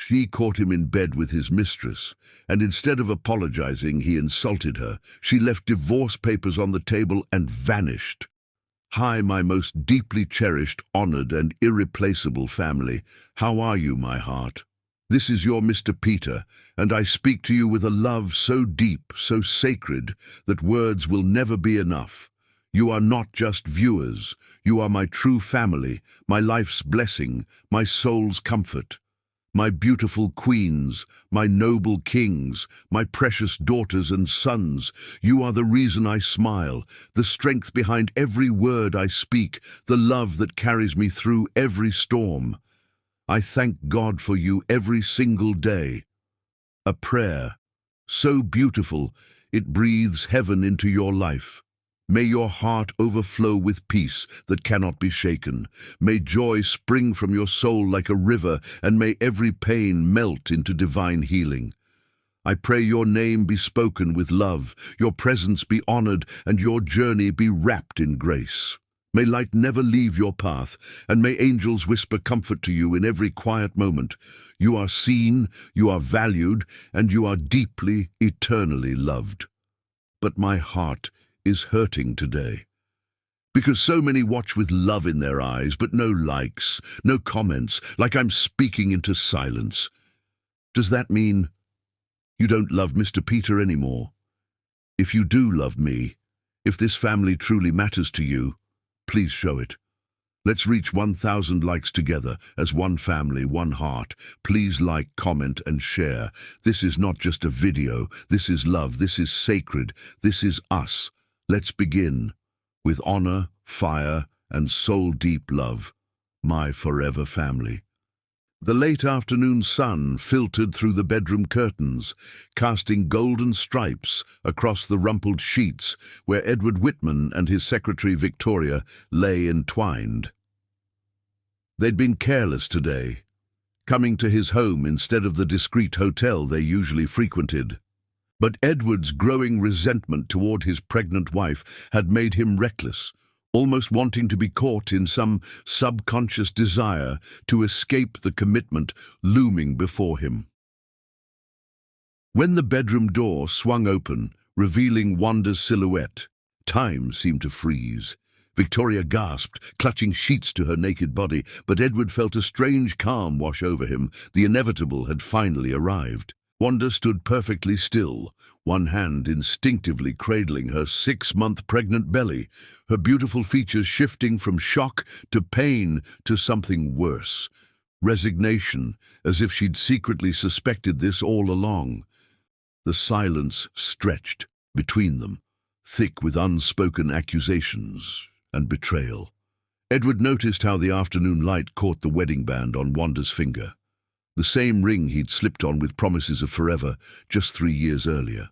she caught him in bed with his mistress, and instead of apologizing, he insulted her. She left divorce papers on the table and vanished. Hi, my most deeply cherished, honored, and irreplaceable family. How are you, my heart? This is your Mr. Peter, and I speak to you with a love so deep, so sacred, that words will never be enough. You are not just viewers. You are my true family, my life's blessing, my soul's comfort. My beautiful queens, my noble kings, my precious daughters and sons, you are the reason I smile, the strength behind every word I speak, the love that carries me through every storm. I thank God for you every single day. A prayer, so beautiful, it breathes heaven into your life. May your heart overflow with peace that cannot be shaken. May joy spring from your soul like a river, and may every pain melt into divine healing. I pray your name be spoken with love, your presence be honored, and your journey be wrapped in grace. May light never leave your path, and may angels whisper comfort to you in every quiet moment. You are seen, you are valued, and you are deeply, eternally loved. But my heart is hurting today, because so many watch with love in their eyes, but no likes, no comments, like I'm speaking into silence. Does that mean you don't love Mr. Peter anymore? If you do love me, if this family truly matters to you, please show it. Let's reach 1,000 likes together as one family, one heart. Please like, comment, and share. This is not just a video. This is love. This is sacred. This is us. Let's begin with honor, fire, and soul-deep love, my forever family. The late afternoon sun filtered through the bedroom curtains, casting golden stripes across the rumpled sheets where Edward Whitman and his secretary Victoria lay entwined. They'd been careless today, coming to his home instead of the discreet hotel they usually frequented. But Edward's growing resentment toward his pregnant wife had made him reckless, almost wanting to be caught in some subconscious desire to escape the commitment looming before him. When the bedroom door swung open, revealing Wanda's silhouette, time seemed to freeze. Victoria gasped, clutching sheets to her naked body, but Edward felt a strange calm wash over him. The inevitable had finally arrived. Wanda stood perfectly still, one hand instinctively cradling her 6-month pregnant belly, her beautiful features shifting from shock to pain to something worse. Resignation, as if she'd secretly suspected this all along. The silence stretched between them, thick with unspoken accusations and betrayal. Edward noticed how the afternoon light caught the wedding band on Wanda's finger. The same ring he'd slipped on with promises of forever just 3 years earlier.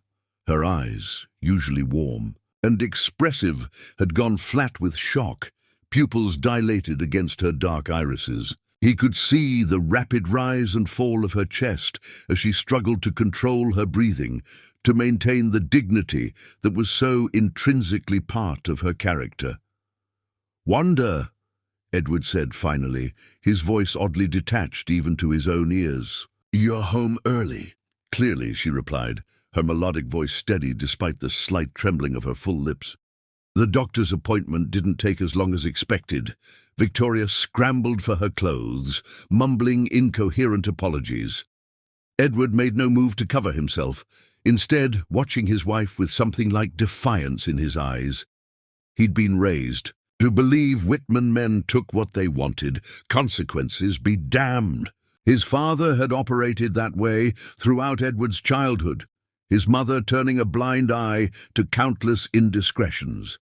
Her eyes, usually warm and expressive, had gone flat with shock, pupils dilated against her dark irises. He could see the rapid rise and fall of her chest as she struggled to control her breathing, to maintain the dignity that was so intrinsically part of her character. "Wanda," Edward said finally, his voice oddly detached even to his own ears. "You're home early." "Clearly," she replied, her melodic voice steady despite the slight trembling of her full lips. "The doctor's appointment didn't take as long as expected." Victoria scrambled for her clothes, mumbling incoherent apologies. Edward made no move to cover himself, instead watching his wife with something like defiance in his eyes. He'd been raised to believe Whitman men took what they wanted, consequences be damned. His father had operated that way throughout Edward's childhood, his mother turning a blind eye to countless indiscretions.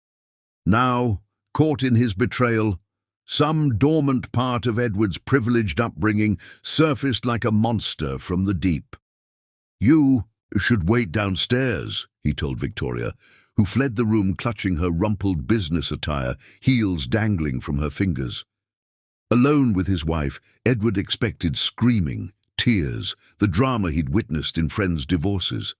Now, caught in his betrayal, some dormant part of Edward's privileged upbringing surfaced like a monster from the deep. "You should wait downstairs," he told Victoria, who fled the room clutching her rumpled business attire, heels dangling from her fingers. Alone with his wife, Edward expected screaming, tears, the drama he'd witnessed in friends' divorces.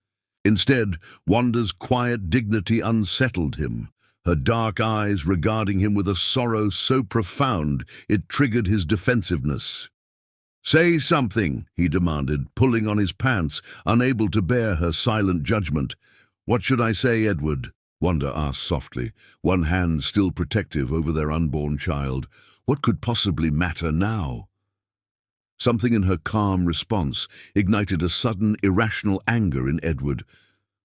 Instead, Wanda's quiet dignity unsettled him, her dark eyes regarding him with a sorrow so profound it triggered his defensiveness. "Say something," he demanded, pulling on his pants, unable to bear her silent judgment. "What should I say, Edward?" Wanda asked softly, one hand still protective over their unborn child. What could possibly matter now? Something in her calm response ignited a sudden, irrational anger in Edward.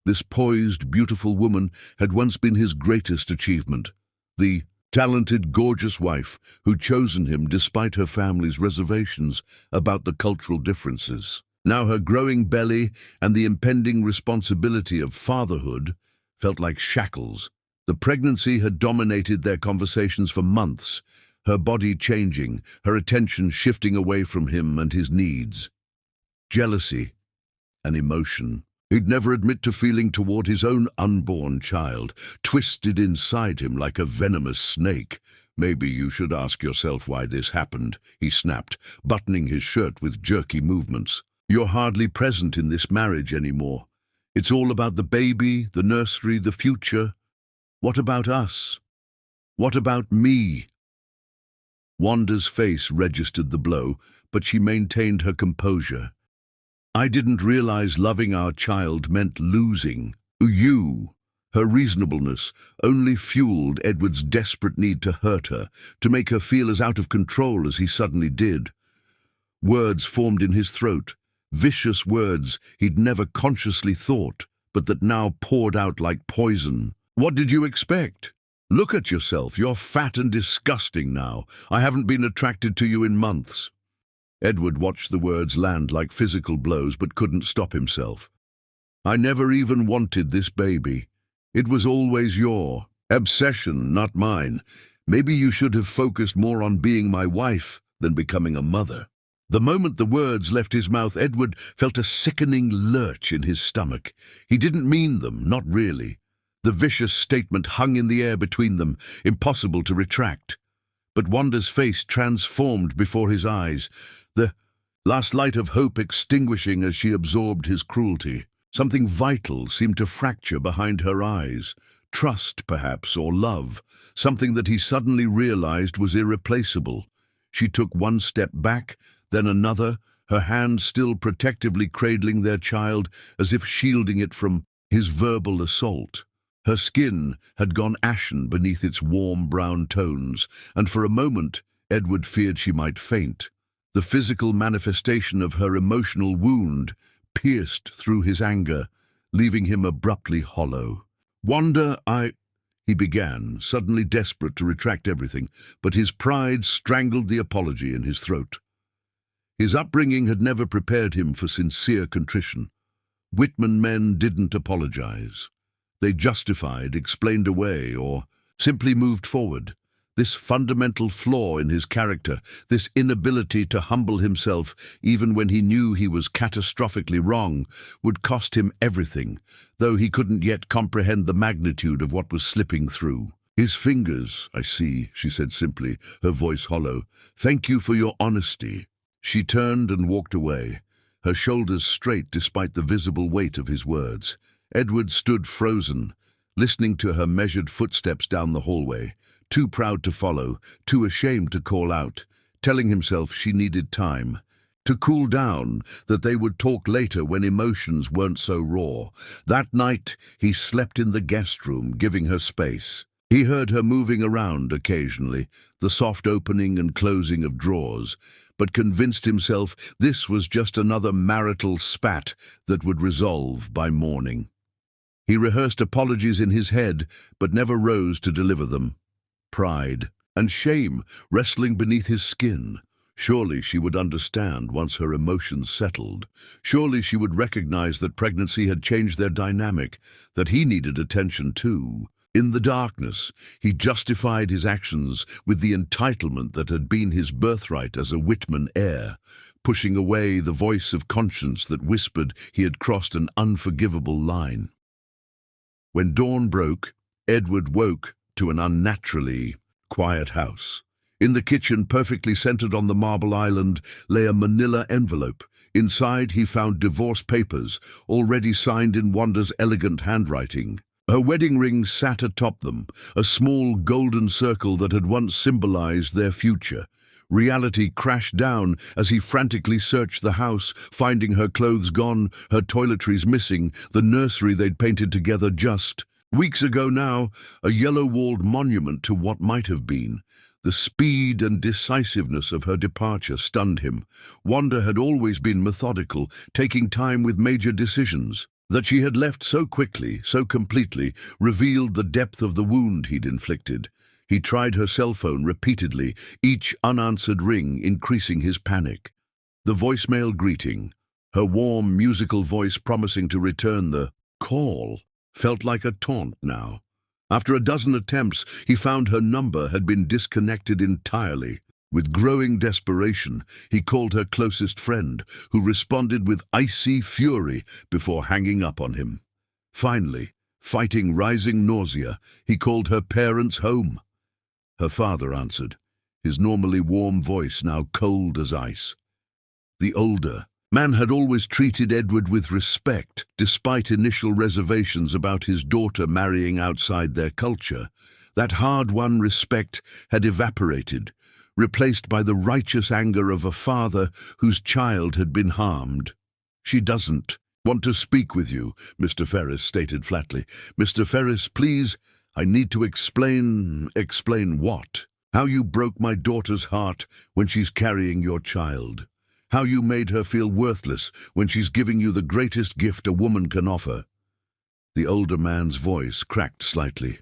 This poised, beautiful woman had once been his greatest achievement. The talented, gorgeous wife who'd chosen him despite her family's reservations about the cultural differences. Now her growing belly and the impending responsibility of fatherhood felt like shackles. The pregnancy had dominated their conversations for months, her body changing, her attention shifting away from him and his needs. Jealousy, an emotion he'd never admit to feeling toward his own unborn child, twisted inside him like a venomous snake. "Maybe you should ask yourself why this happened," he snapped, buttoning his shirt with jerky movements. "You're hardly present in this marriage anymore. It's all about the baby, the nursery, the future. What about us? What about me?" Wanda's face registered the blow, but she maintained her composure. "I didn't realize loving our child meant losing you." Her reasonableness only fueled Edward's desperate need to hurt her, to make her feel as out of control as he suddenly did. Words formed in his throat, vicious words he'd never consciously thought, but that now poured out like poison. "What did you expect? Look at yourself, you're fat and disgusting now. I haven't been attracted to you in months." Edward watched the words land like physical blows but couldn't stop himself. "I never even wanted this baby. It was always your obsession, not mine. Maybe you should have focused more on being my wife than becoming a mother." The moment the words left his mouth, Edward felt a sickening lurch in his stomach. He didn't mean them, not really. The vicious statement hung in the air between them, impossible to retract. But Wanda's face transformed before his eyes, the last light of hope extinguishing as she absorbed his cruelty. Something vital seemed to fracture behind her eyes. Trust, perhaps, or love. Something that he suddenly realized was irreplaceable. She took one step back, then another, her hand still protectively cradling their child as if shielding it from his verbal assault. Her skin had gone ashen beneath its warm brown tones, and for a moment Edward feared she might faint. The physical manifestation of her emotional wound pierced through his anger, leaving him abruptly hollow. "Wanda, he began, suddenly desperate to retract everything, but his pride strangled the apology in his throat. His upbringing had never prepared him for sincere contrition. Whitman men didn't apologize. They justified, explained away, or simply moved forward. This fundamental flaw in his character, this inability to humble himself even when he knew he was catastrophically wrong, would cost him everything, though he couldn't yet comprehend the magnitude of what was slipping through. "His fingers, I see," she said simply, her voice hollow. "Thank you for your honesty." She turned and walked away, her shoulders straight despite the visible weight of his words. Edward stood frozen, listening to her measured footsteps down the hallway, too proud to follow, too ashamed to call out, telling himself she needed time to cool down, that they would talk later when emotions weren't so raw. That night, he slept in the guest room, giving her space. He heard her moving around occasionally, the soft opening and closing of drawers, but convinced himself this was just another marital spat that would resolve by morning. He rehearsed apologies in his head, but never rose to deliver them. Pride and shame wrestling beneath his skin. Surely she would understand once her emotions settled. Surely she would recognize that pregnancy had changed their dynamic, that he needed attention too. In the darkness, he justified his actions with the entitlement that had been his birthright as a Whitman heir, pushing away the voice of conscience that whispered he had crossed an unforgivable line. When dawn broke, Edward woke to an unnaturally quiet house. In the kitchen, perfectly centered on the marble island, lay a manila envelope. Inside, he found divorce papers, already signed in Wanda's elegant handwriting. Her wedding ring sat atop them, a small golden circle that had once symbolized their future. Reality crashed down as he frantically searched the house, finding her clothes gone, her toiletries missing, the nursery they'd painted together just weeks ago now, a yellow-walled monument to what might have been. The speed and decisiveness of her departure stunned him. Wanda had always been methodical, taking time with major decisions. That she had left so quickly, so completely, revealed the depth of the wound he'd inflicted. He tried her cell phone repeatedly, each unanswered ring increasing his panic. The voicemail greeting, her warm, musical voice promising to return the call, felt like a taunt now. After a dozen attempts, he found her number had been disconnected entirely. With growing desperation, he called her closest friend, who responded with icy fury before hanging up on him. Finally, fighting rising nausea, he called her parents home. Her father answered, his normally warm voice now cold as ice. The older man had always treated Edward with respect, despite initial reservations about his daughter marrying outside their culture. That hard-won respect had evaporated, replaced by the righteous anger of a father whose child had been harmed. "She doesn't want to speak with you," Mr. Ferris stated flatly. "Mr. Ferris, please, I need to explain..." "Explain what?" "How you broke my daughter's heart when she's carrying your child. How you made her feel worthless when she's giving you the greatest gift a woman can offer." The older man's voice cracked slightly.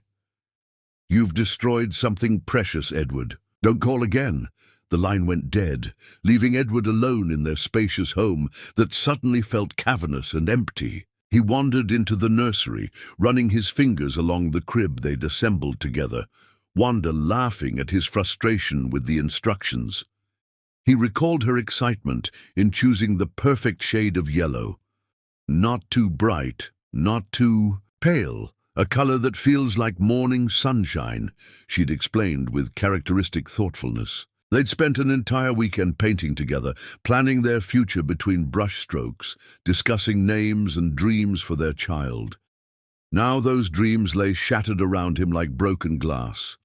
"You've destroyed something precious, Edward. Don't call again." The line went dead, leaving Edward alone in their spacious home that suddenly felt cavernous and empty. He wandered into the nursery, running his fingers along the crib they'd assembled together, Wanda laughing at his frustration with the instructions. He recalled her excitement in choosing the perfect shade of yellow. Not too bright, not too pale, a color that feels like morning sunshine, she'd explained with characteristic thoughtfulness. They'd spent an entire weekend painting together, planning their future between brushstrokes, discussing names and dreams for their child. Now those dreams lay shattered around him like broken glass.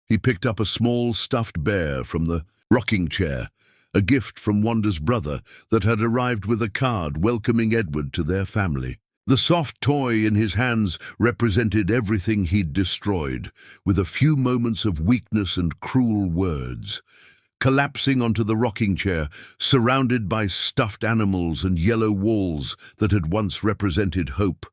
He picked up a small stuffed bear from the rocking chair, a gift from Wanda's brother that had arrived with a card welcoming Edward to their family. The soft toy in his hands represented everything he'd destroyed, with a few moments of weakness and cruel words. Collapsing onto the rocking chair, surrounded by stuffed animals and yellow walls that had once represented hope,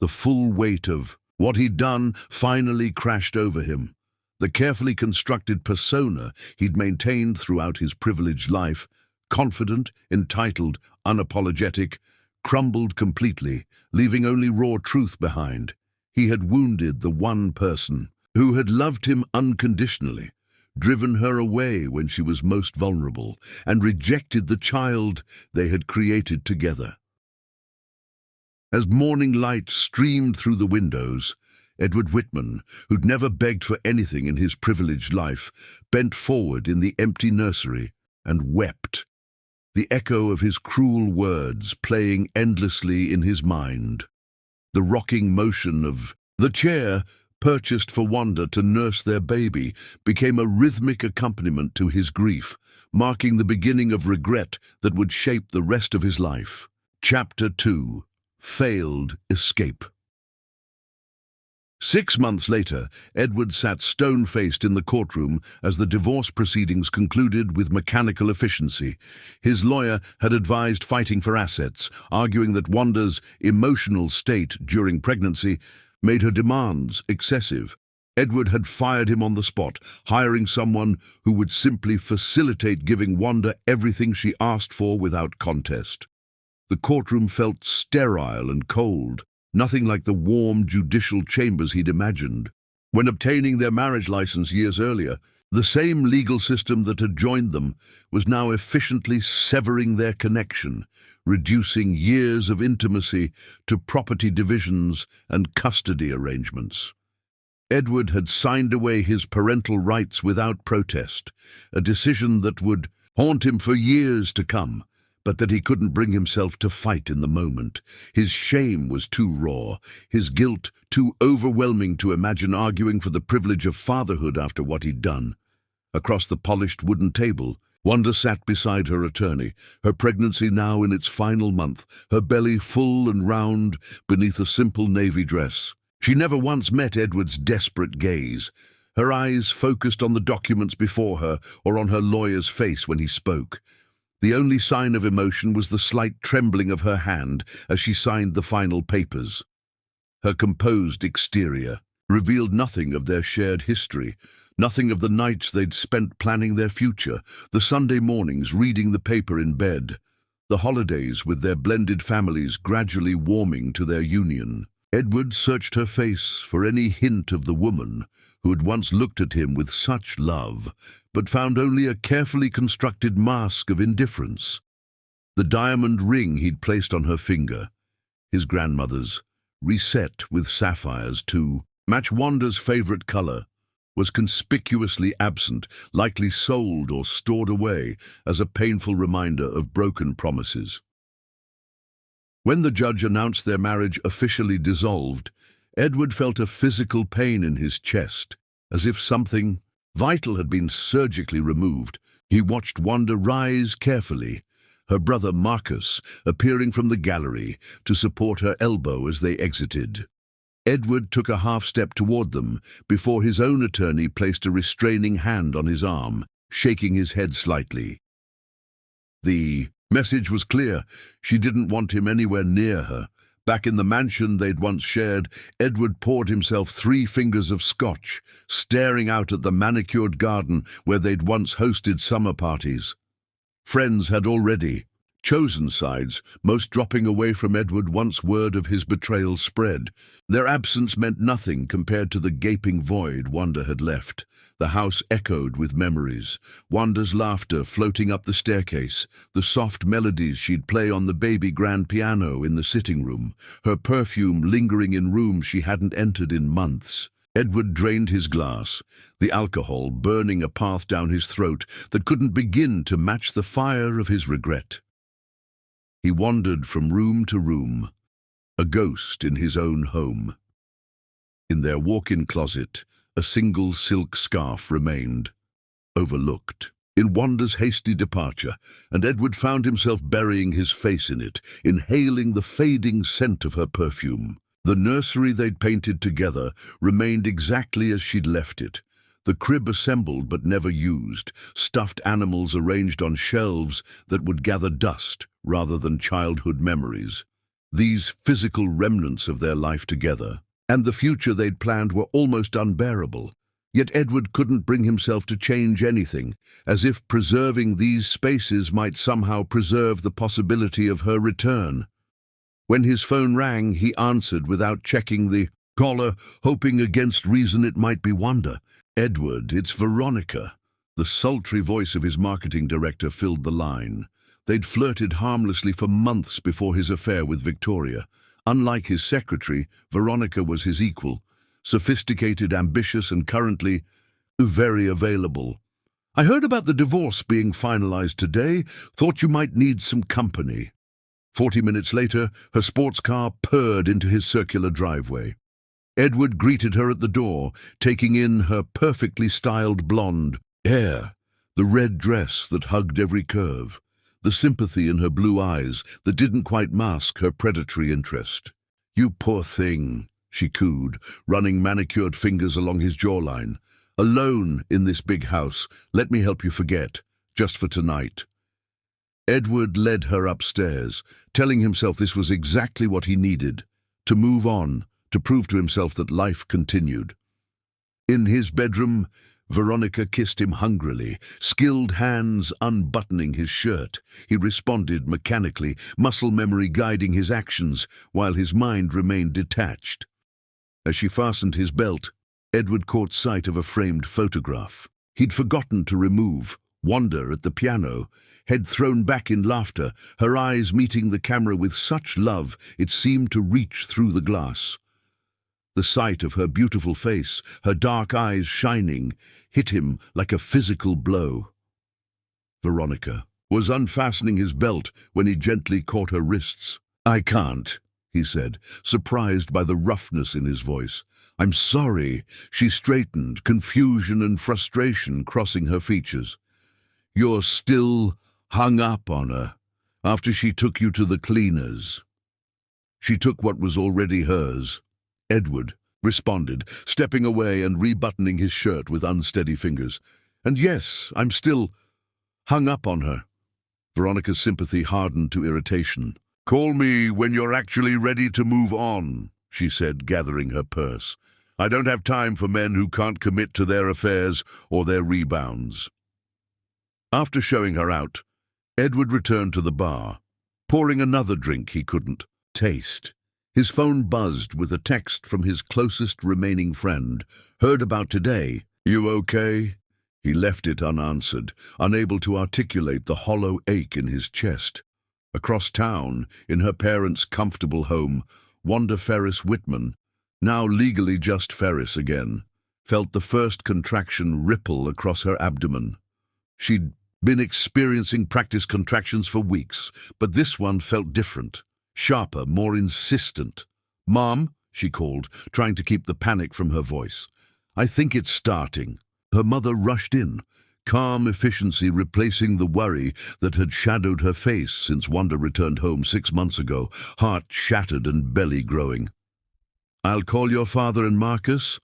the full weight of what he'd done finally crashed over him. The carefully constructed persona he'd maintained throughout his privileged life, confident, entitled, unapologetic, crumbled completely, leaving only raw truth behind. He had wounded the one person who had loved him unconditionally, driven her away when she was most vulnerable, and rejected the child they had created together. As morning light streamed through the windows, Edward Whitman, who'd never begged for anything in his privileged life, bent forward in the empty nursery and wept, the echo of his cruel words playing endlessly in his mind. The rocking motion of the chair, purchased for Wanda to nurse their baby, became a rhythmic accompaniment to his grief, marking the beginning of regret that would shape the rest of his life. Chapter 2. Failed Escape. 6 months later, Edward sat stone-faced in the courtroom as the divorce proceedings concluded with mechanical efficiency. His lawyer had advised fighting for assets, arguing that Wanda's emotional state during pregnancy made her demands excessive. Edward had fired him on the spot, hiring someone who would simply facilitate giving Wanda everything she asked for without contest. The courtroom felt sterile and cold, nothing like the warm judicial chambers he'd imagined. When obtaining their marriage license years earlier, the same legal system that had joined them was now efficiently severing their connection, reducing years of intimacy to property divisions and custody arrangements. Edward had signed away his parental rights without protest, a decision that would haunt him for years to come, but that he couldn't bring himself to fight in the moment. His shame was too raw, his guilt too overwhelming to imagine arguing for the privilege of fatherhood after what he'd done. Across the polished wooden table, Wanda sat beside her attorney, her pregnancy now in its final month, her belly full and round beneath a simple navy dress. She never once met Edward's desperate gaze, her eyes focused on the documents before her or on her lawyer's face when he spoke. The only sign of emotion was the slight trembling of her hand as she signed the final papers. Her composed exterior revealed nothing of their shared history, nothing of the nights they'd spent planning their future, the Sunday mornings reading the paper in bed, the holidays with their blended families gradually warming to their union. Edward searched her face for any hint of the woman who had once looked at him with such love, but found only a carefully constructed mask of indifference. The diamond ring he'd placed on her finger, his grandmother's, reset with sapphires to match Wanda's favorite color, was conspicuously absent, likely sold or stored away as a painful reminder of broken promises. When the judge announced their marriage officially dissolved, Edward felt a physical pain in his chest, as if something vital had been surgically removed. He watched Wanda rise carefully, her brother Marcus appearing from the gallery to support her elbow as they exited. Edward took a half-step toward them before his own attorney placed a restraining hand on his arm, shaking his head slightly. The message was clear. She didn't want him anywhere near her. Back in the mansion they'd once shared, Edward poured himself 3 fingers of scotch, staring out at the manicured garden where they'd once hosted summer parties. Friends had already chosen sides, most dropping away from Edward once word of his betrayal spread. Their absence meant nothing compared to the gaping void Wanda had left. The house echoed with memories, Wanda's laughter floating up the staircase, the soft melodies she'd play on the baby grand piano in the sitting room, her perfume lingering in rooms she hadn't entered in months. Edward drained his glass, the alcohol burning a path down his throat that couldn't begin to match the fire of his regret. He wandered from room to room, a ghost in his own home. In their walk-in closet, a single silk scarf remained, overlooked. In Wanda's hasty departure, and Edward found himself burying his face in it, inhaling the fading scent of her perfume. The nursery they'd painted together remained exactly as she'd left it. The crib assembled but never used, stuffed animals arranged on shelves that would gather dust rather than childhood memories. These physical remnants of their life together, and the future they'd planned, were almost unbearable. Yet Edward couldn't bring himself to change anything, as if preserving these spaces might somehow preserve the possibility of her return. When his phone rang, he answered without checking the caller, hoping against reason it might be Wanda. "Edward, it's Veronica." The sultry voice of his marketing director filled the line. They'd flirted harmlessly for months before his affair with Victoria. Unlike his secretary, Veronica was his equal, sophisticated, ambitious, and currently very available. "I heard about the divorce being finalized today. Thought you might need some company." 40 minutes later, her sports car purred into his circular driveway. Edward greeted her at the door, taking in her perfectly styled blonde hair, the red dress that hugged every curve, the sympathy in her blue eyes that didn't quite mask her predatory interest. "You poor thing," she cooed, running manicured fingers along his jawline. "Alone in this big house, let me help you forget, just for tonight." Edward led her upstairs, telling himself this was exactly what he needed, to move on, to prove to himself that life continued. In his bedroom, Veronica kissed him hungrily, skilled hands unbuttoning his shirt. He responded mechanically, muscle memory guiding his actions, while his mind remained detached. As she fastened his belt, Edward caught sight of a framed photograph he'd forgotten to remove. Wanda at the piano, head thrown back in laughter, her eyes meeting the camera with such love it seemed to reach through the glass. The sight of her beautiful face, her dark eyes shining, hit him like a physical blow. Veronica was unfastening his belt when he gently caught her wrists. "I can't," he said, surprised by the roughness in his voice. I'm sorry." She straightened, confusion and frustration crossing her features. "You're still hung up on her after she took you to the cleaners." "She took what was already hers," Edward responded, stepping away and rebuttoning his shirt with unsteady fingers. "And yes, I'm still hung up on her." Veronica's sympathy hardened to irritation. "Call me when you're actually ready to move on," she said, gathering her purse. "I don't have time for men who can't commit to their affairs or their rebounds." After showing her out, Edward returned to the bar, pouring another drink he couldn't taste. His phone buzzed with a text from his closest remaining friend. "Heard about today. You okay?" He left it unanswered, unable to articulate the hollow ache in his chest. Across town, in her parents' comfortable home, Wanda Ferris Whitman, now legally just Ferris again, felt the first contraction ripple across her abdomen. She'd been experiencing practice contractions for weeks, but this one felt different. Sharper, more insistent. "Mom," she called, trying to keep the panic from her voice. "I think it's starting." Her mother rushed in, calm efficiency replacing the worry that had shadowed her face since Wanda returned home 6 months ago, heart shattered and belly growing. "I'll call your father and Marcus.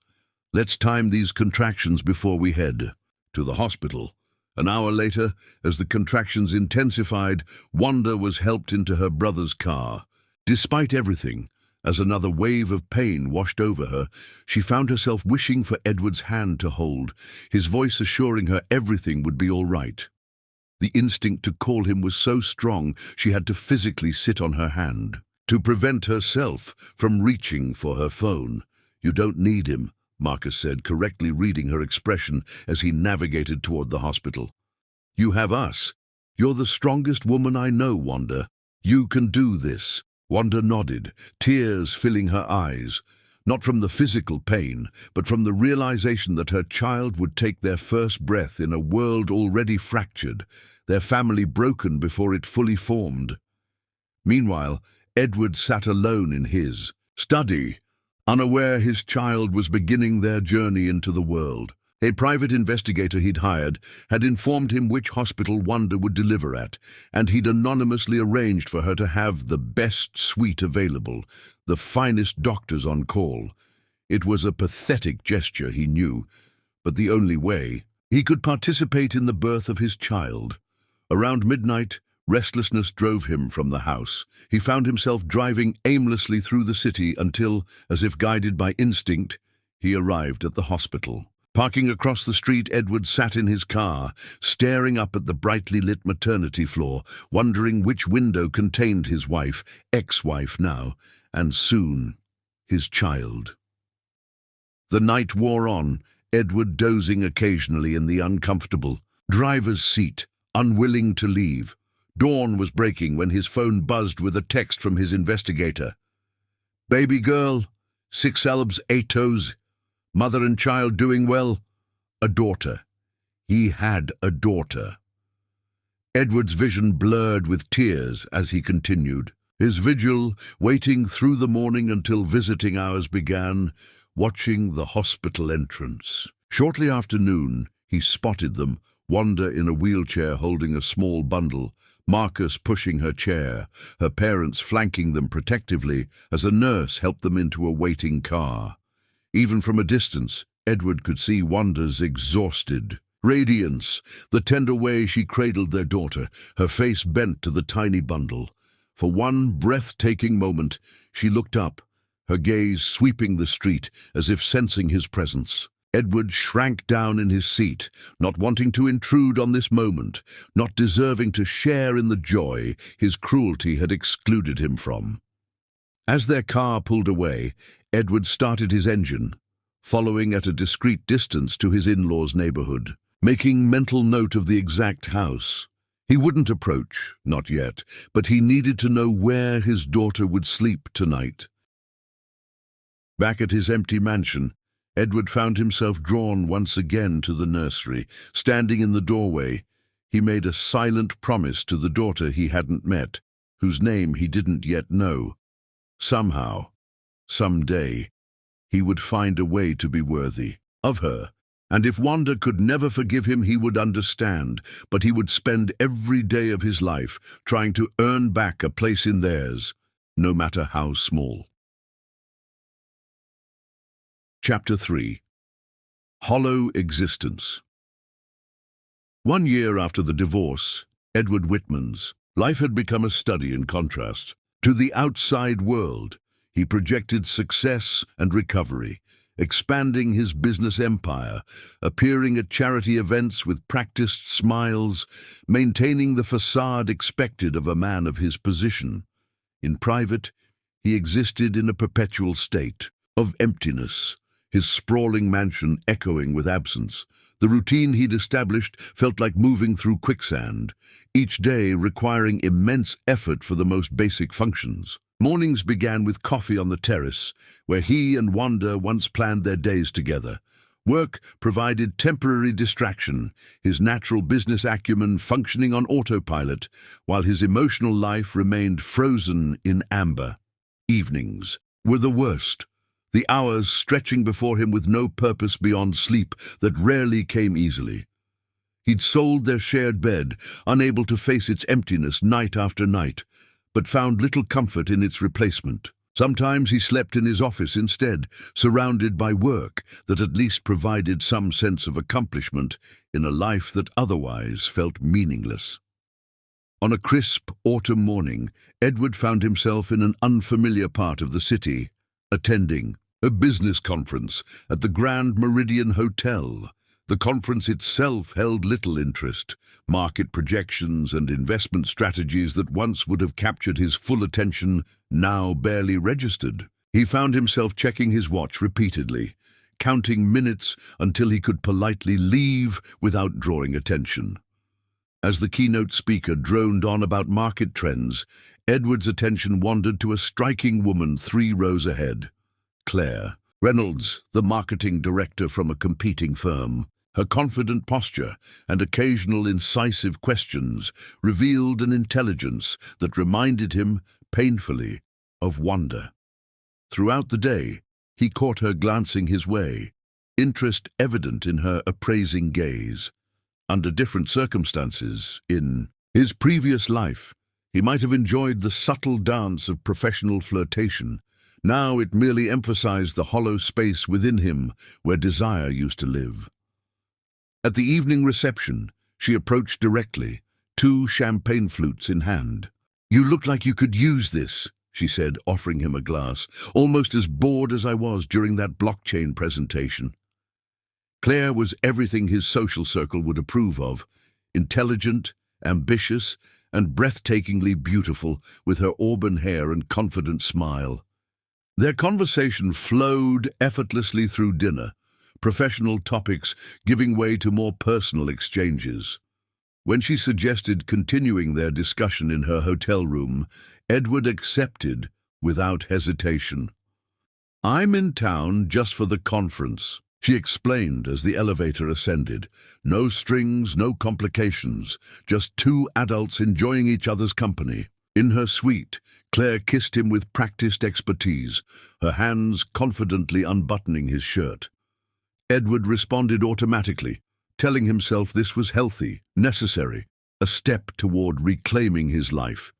Let's time these contractions before we head to the hospital." An hour later, as the contractions intensified, Wanda was helped into her brother's car. Despite everything, as another wave of pain washed over her, she found herself wishing for Edward's hand to hold, his voice assuring her everything would be all right. The instinct to call him was so strong she had to physically sit on her hand, to prevent herself from reaching for her phone. "You don't need him," Marcus said, correctly reading her expression as he navigated toward the hospital. "You have us. You're the strongest woman I know, Wanda. You can do this." Wanda nodded, tears filling her eyes, not from the physical pain, but from the realization that her child would take their first breath in a world already fractured, their family broken before it fully formed. Meanwhile, Edward sat alone in his study, unaware his child was beginning their journey into the world. A private investigator he'd hired had informed him which hospital Wanda would deliver at, and he'd anonymously arranged for her to have the best suite available, the finest doctors on call. It was a pathetic gesture, he knew, but the only way he could participate in the birth of his child. Around midnight, restlessness drove him from the house. He found himself driving aimlessly through the city until, as if guided by instinct, he arrived at the hospital. Parking across the street, Edward sat in his car, staring up at the brightly lit maternity floor, wondering which window contained his wife, ex-wife now, and soon his child. The night wore on, Edward dozing occasionally in the uncomfortable driver's seat, unwilling to leave. Dawn was breaking when his phone buzzed with a text from his investigator. "Baby girl, 6 elbs, 8 toes. Mother and child doing well. A daughter." He had a daughter. Edward's vision blurred with tears as he continued. His vigil, waiting through the morning until visiting hours began, watching the hospital entrance. Shortly after noon, he spotted them, Wanda in a wheelchair holding a small bundle, Marcus pushing her chair, her parents flanking them protectively as a nurse helped them into a waiting car. Even from a distance, Edward could see Wanda's exhausted radiance, the tender way she cradled their daughter, her face bent to the tiny bundle. For one breathtaking moment, she looked up, her gaze sweeping the street as if sensing his presence. Edward shrank down in his seat, not wanting to intrude on this moment, not deserving to share in the joy his cruelty had excluded him from. As their car pulled away, Edward started his engine, following at a discreet distance to his in-laws' neighborhood, making mental note of the exact house. He wouldn't approach, not yet, but he needed to know where his daughter would sleep tonight. Back at his empty mansion, Edward found himself drawn once again to the nursery. Standing in the doorway, he made a silent promise to the daughter he hadn't met, whose name he didn't yet know. Somehow, someday, He would find a way to be worthy of her. And if Wanda could never forgive him, he would understand, but he would spend every day of his life trying to earn back a place in theirs, no matter how small. Chapter 3. Hollow Existence. 1 year after the divorce, Edward Whitman's life had become a study in contrast. To the outside world, he projected success and recovery, expanding his business empire, appearing at charity events with practiced smiles, maintaining the facade expected of a man of his position. In private, he existed in a perpetual state of emptiness, his sprawling mansion echoing with absence. The routine he'd established felt like moving through quicksand, each day requiring immense effort for the most basic functions. Mornings began with coffee on the terrace, where he and Wanda once planned their days together. Work provided temporary distraction, his natural business acumen functioning on autopilot, while his emotional life remained frozen in amber. Evenings were the worst, the hours stretching before him with no purpose beyond sleep that rarely came easily. He'd sold their shared bed, unable to face its emptiness night after night, but found little comfort in its replacement. Sometimes he slept in his office instead, surrounded by work that at least provided some sense of accomplishment in a life that otherwise felt meaningless. On a crisp autumn morning, Edward found himself in an unfamiliar part of the city, attending a business conference at the Grand Meridian Hotel. The conference itself held little interest. Market projections and investment strategies that once would have captured his full attention now barely registered. He found himself checking his watch repeatedly, counting minutes until he could politely leave without drawing attention. As the keynote speaker droned on about market trends, Edward's attention wandered to a striking woman 3 rows ahead. Claire Reynolds, the marketing director from a competing firm. Her confident posture and occasional incisive questions revealed an intelligence that reminded him painfully of Wanda. Throughout the day, he caught her glancing his way, interest evident in her appraising gaze. Under different circumstances, in his previous life, he might have enjoyed the subtle dance of professional flirtation. Now it merely emphasized the hollow space within him where desire used to live. At the evening reception, she approached directly, 2 champagne flutes in hand. "You look like you could use this," she said, offering him a glass, "almost as bored as I was during that blockchain presentation." Claire was everything his social circle would approve of, intelligent, ambitious, and breathtakingly beautiful, with her auburn hair and confident smile. Their conversation flowed effortlessly through dinner, professional topics giving way to more personal exchanges. When she suggested continuing their discussion in her hotel room, Edward accepted without hesitation. "I'm in town just for the conference," she explained as the elevator ascended. "No strings, no complications, just 2 adults enjoying each other's company." In her suite, Claire kissed him with practiced expertise, her hands confidently unbuttoning his shirt. Edward responded automatically, telling himself this was healthy, necessary, a step toward reclaiming his life.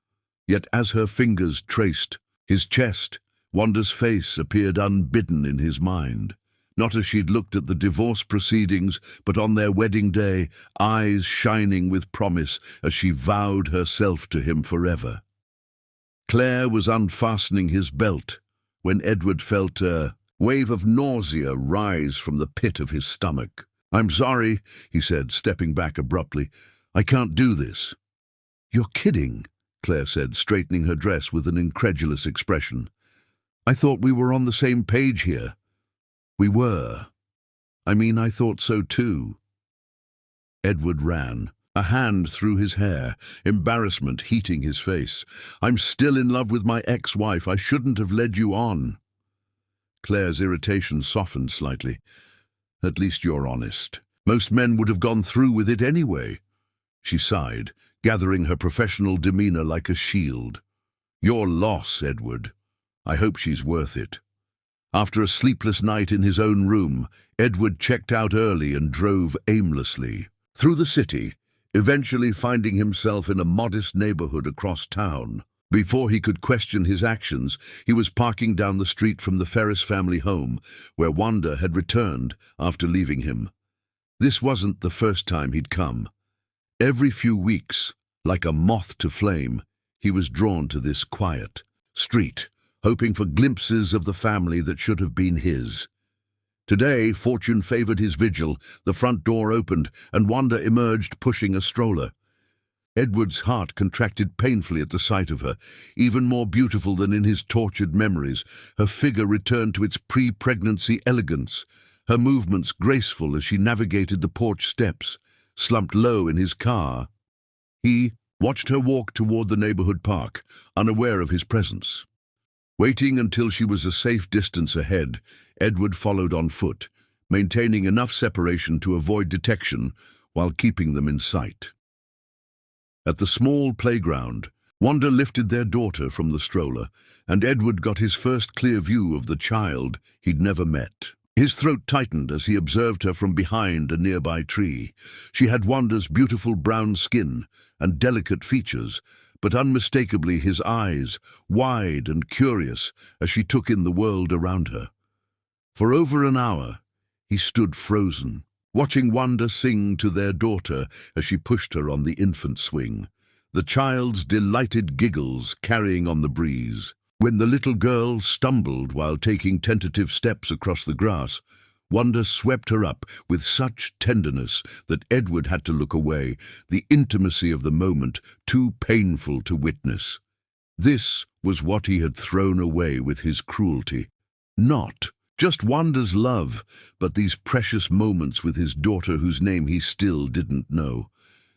Yet as her fingers traced his chest, Wanda's face appeared unbidden in his mind. Not as she'd looked at the divorce proceedings, but on their wedding day, eyes shining with promise as she vowed herself to him forever. Claire was unfastening his belt when Edward felt a wave of nausea rise from the pit of his stomach. "I'm sorry," he said, stepping back abruptly. "I can't do this." "You're kidding," Claire said, straightening her dress with an incredulous expression. "I thought we were on the same page here." "We were. I thought so too." Edward ran, a hand through his hair, embarrassment heating his face. "I'm still in love with my ex-wife. I shouldn't have led you on." Claire's irritation softened slightly. "At least you're honest. Most men would have gone through with it anyway." She sighed, gathering her professional demeanor like a shield. "Your loss, Edward. I hope she's worth it." After a sleepless night in his own room, Edward checked out early and drove aimlessly through the city, eventually finding himself in a modest neighborhood across town. Before he could question his actions, he was parking down the street from the Ferris family home, where Wanda had returned after leaving him. This wasn't the first time he'd come. Every few weeks, like a moth to flame, he was drawn to this quiet street, hoping for glimpses of the family that should have been his. Today, fortune favored his vigil. The front door opened, and Wanda emerged pushing a stroller. Edward's heart contracted painfully at the sight of her. Even more beautiful than in his tortured memories, her figure returned to its pre-pregnancy elegance, her movements graceful as she navigated the porch steps, slumped low in his car. He watched her walk toward the neighborhood park, unaware of his presence. Waiting until she was a safe distance ahead, Edward followed on foot, maintaining enough separation to avoid detection while keeping them in sight. At the small playground, Wanda lifted their daughter from the stroller, and Edward got his first clear view of the child he'd never met. His throat tightened as he observed her from behind a nearby tree. She had Wanda's beautiful brown skin and delicate features, but unmistakably his eyes, wide and curious as she took in the world around her. For over an hour, he stood frozen, watching Wanda sing to their daughter as she pushed her on the infant swing, the child's delighted giggles carrying on the breeze. When the little girl stumbled while taking tentative steps across the grass, Wanda swept her up with such tenderness that Edward had to look away, the intimacy of the moment too painful to witness. This was what he had thrown away with his cruelty. Not just Wanda's love, but these precious moments with his daughter whose name he still didn't know.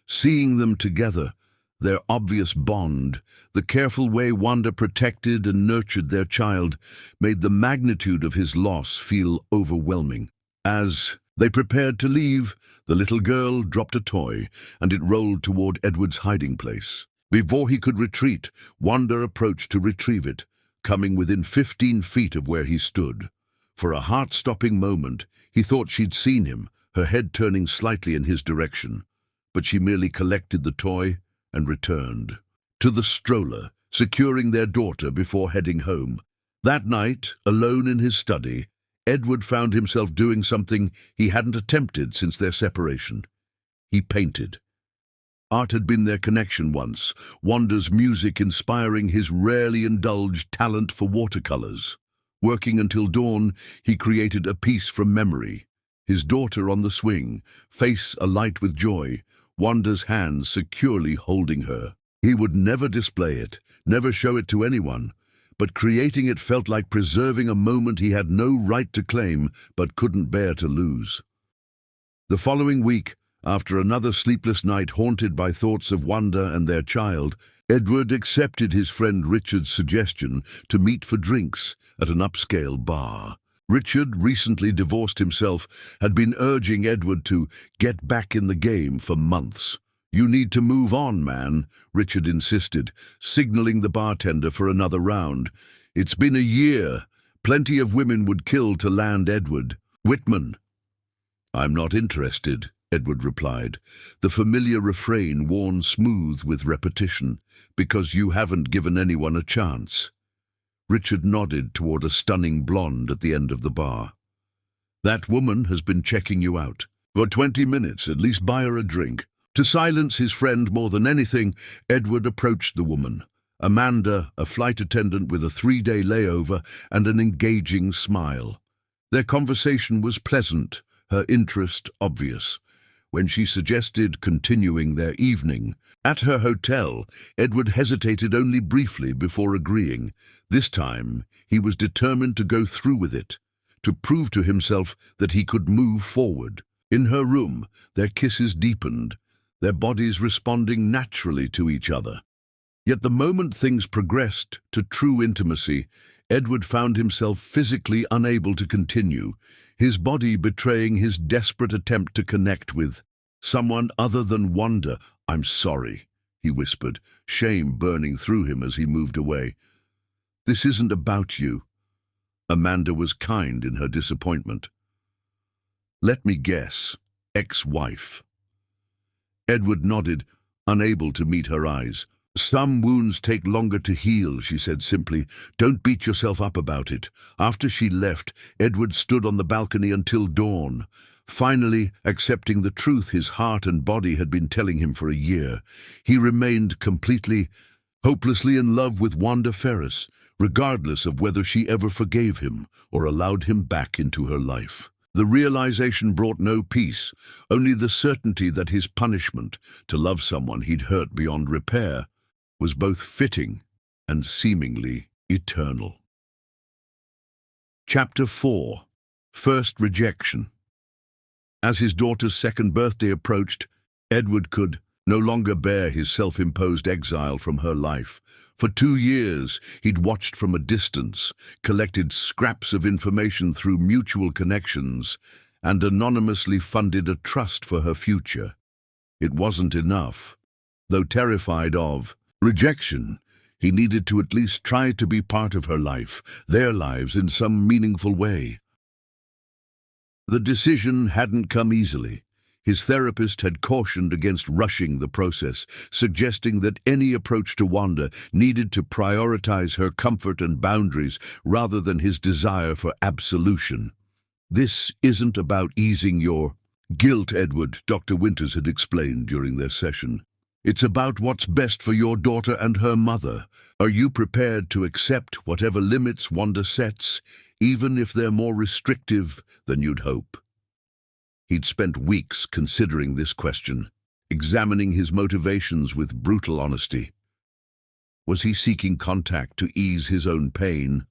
Seeing them together, their obvious bond, the careful way Wanda protected and nurtured their child, made the magnitude of his loss feel overwhelming. As they prepared to leave, the little girl dropped a toy, and it rolled toward Edward's hiding place. Before he could retreat, Wanda approached to retrieve it, coming within 15 feet of where he stood. For a heart-stopping moment, he thought she'd seen him, her head turning slightly in his direction. But she merely collected the toy and returned to the stroller, securing their daughter before heading home. That night, alone in his study, Edward found himself doing something he hadn't attempted since their separation. He painted. Art had been their connection once, Wanda's music inspiring his rarely indulged talent for watercolors. Working until dawn, he created a piece from memory. His daughter on the swing, face alight with joy, Wanda's hands securely holding her. He would never display it, never show it to anyone, but creating it felt like preserving a moment he had no right to claim but couldn't bear to lose. The following week, after another sleepless night haunted by thoughts of Wanda and their child, Edward accepted his friend Richard's suggestion to meet for drinks at an upscale bar. Richard, recently divorced himself, had been urging Edward to get back in the game for months. "You need to move on, man," Richard insisted, signaling the bartender for another round. "It's been a year. Plenty of women would kill to land Edward. Whitman." "I'm not interested," Edward replied, the familiar refrain worn smooth with repetition, "because you haven't given anyone a chance." Richard nodded toward a stunning blonde at the end of the bar. "That woman has been checking you out. For 20 minutes, at least buy her a drink." To silence his friend more than anything, Edward approached the woman. Amanda, a flight attendant with a 3-day layover and an engaging smile. Their conversation was pleasant, her interest obvious. When she suggested continuing their evening at her hotel, Edward hesitated only briefly before agreeing. This time, he was determined to go through with it, to prove to himself that he could move forward. In her room, their kisses deepened, their bodies responding naturally to each other. Yet the moment things progressed to true intimacy, Edward found himself physically unable to continue, his body betraying his desperate attempt to connect with someone other than Wanda. "I'm sorry," he whispered, shame burning through him as he moved away. "This isn't about you." Amanda was kind in her disappointment. "Let me guess, ex-wife." Edward nodded, unable to meet her eyes. "Some wounds take longer to heal," she said simply. "Don't beat yourself up about it." After she left, Edward stood on the balcony until dawn, finally accepting the truth his heart and body had been telling him for a year. He remained completely, hopelessly in love with Wanda Ferris, regardless of whether she ever forgave him or allowed him back into her life. The realization brought no peace, only the certainty that his punishment, to love someone he'd hurt beyond repair, was both fitting and seemingly eternal. Chapter 4. First Rejection. As his daughter's second birthday approached, Edward could no longer bear his self-imposed exile from her life. For 2 years, he'd watched from a distance, collected scraps of information through mutual connections, and anonymously funded a trust for her future. It wasn't enough. Though terrified of rejection, he needed to at least try to be part of her life, their lives, in some meaningful way. The decision hadn't come easily. His therapist had cautioned against rushing the process, suggesting that any approach to Wanda needed to prioritize her comfort and boundaries rather than his desire for absolution. "This isn't about easing your guilt, Edward," Dr. Winters had explained during their session. "It's about what's best for your daughter and her mother. Are you prepared to accept whatever limits Wanda sets, even if they're more restrictive than you'd hope?" He'd spent weeks considering this question, examining his motivations with brutal honesty. Was he seeking contact to ease his own pain?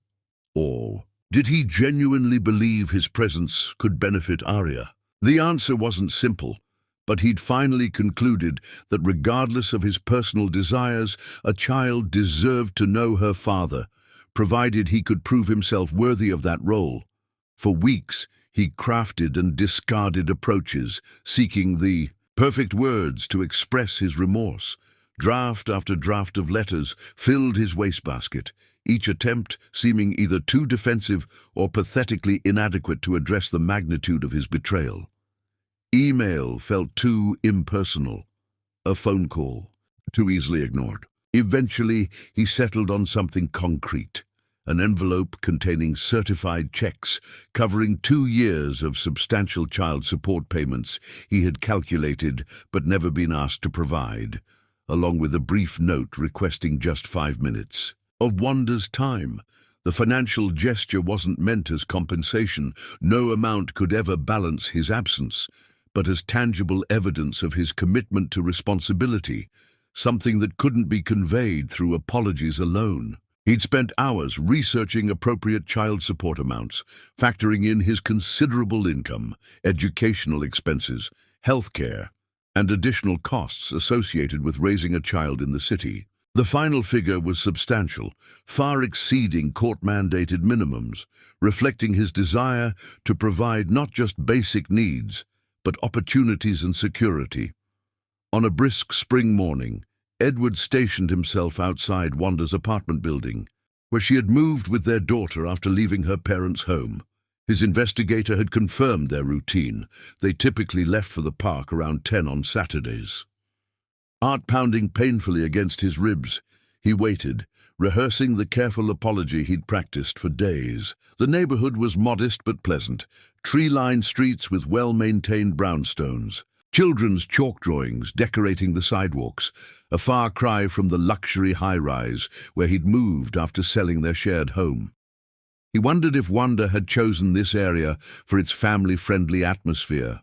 Or did he genuinely believe his presence could benefit Arya? The answer wasn't simple, but he'd finally concluded that regardless of his personal desires, a child deserved to know her father, provided he could prove himself worthy of that role. For weeks, he crafted and discarded approaches, seeking the perfect words to express his remorse. Draft after draft of letters filled his wastebasket, each attempt seeming either too defensive or pathetically inadequate to address the magnitude of his betrayal. Email felt too impersonal, a phone call too easily ignored. Eventually, he settled on something concrete. An envelope containing certified checks covering 2 years of substantial child support payments he had calculated but never been asked to provide, along with a brief note requesting just 5 minutes of Wanda's time. The financial gesture wasn't meant as compensation. No amount could ever balance his absence, but as tangible evidence of his commitment to responsibility, something that couldn't be conveyed through apologies alone. He'd spent hours researching appropriate child support amounts, factoring in his considerable income, educational expenses, healthcare, and additional costs associated with raising a child in the city. The final figure was substantial, far exceeding court-mandated minimums, reflecting his desire to provide not just basic needs, but opportunities and security. On a brisk spring morning, Edward stationed himself outside Wanda's apartment building, where she had moved with their daughter after leaving her parents' home. His investigator had confirmed their routine. They typically left for the park around 10 on Saturdays. Heart pounding painfully against his ribs, he waited, rehearsing the careful apology he'd practiced for days. The neighborhood was modest but pleasant, tree-lined streets with well-maintained brownstones. Children's chalk drawings decorating the sidewalks, a far cry from the luxury high-rise where he'd moved after selling their shared home. He wondered if Wanda had chosen this area for its family-friendly atmosphere,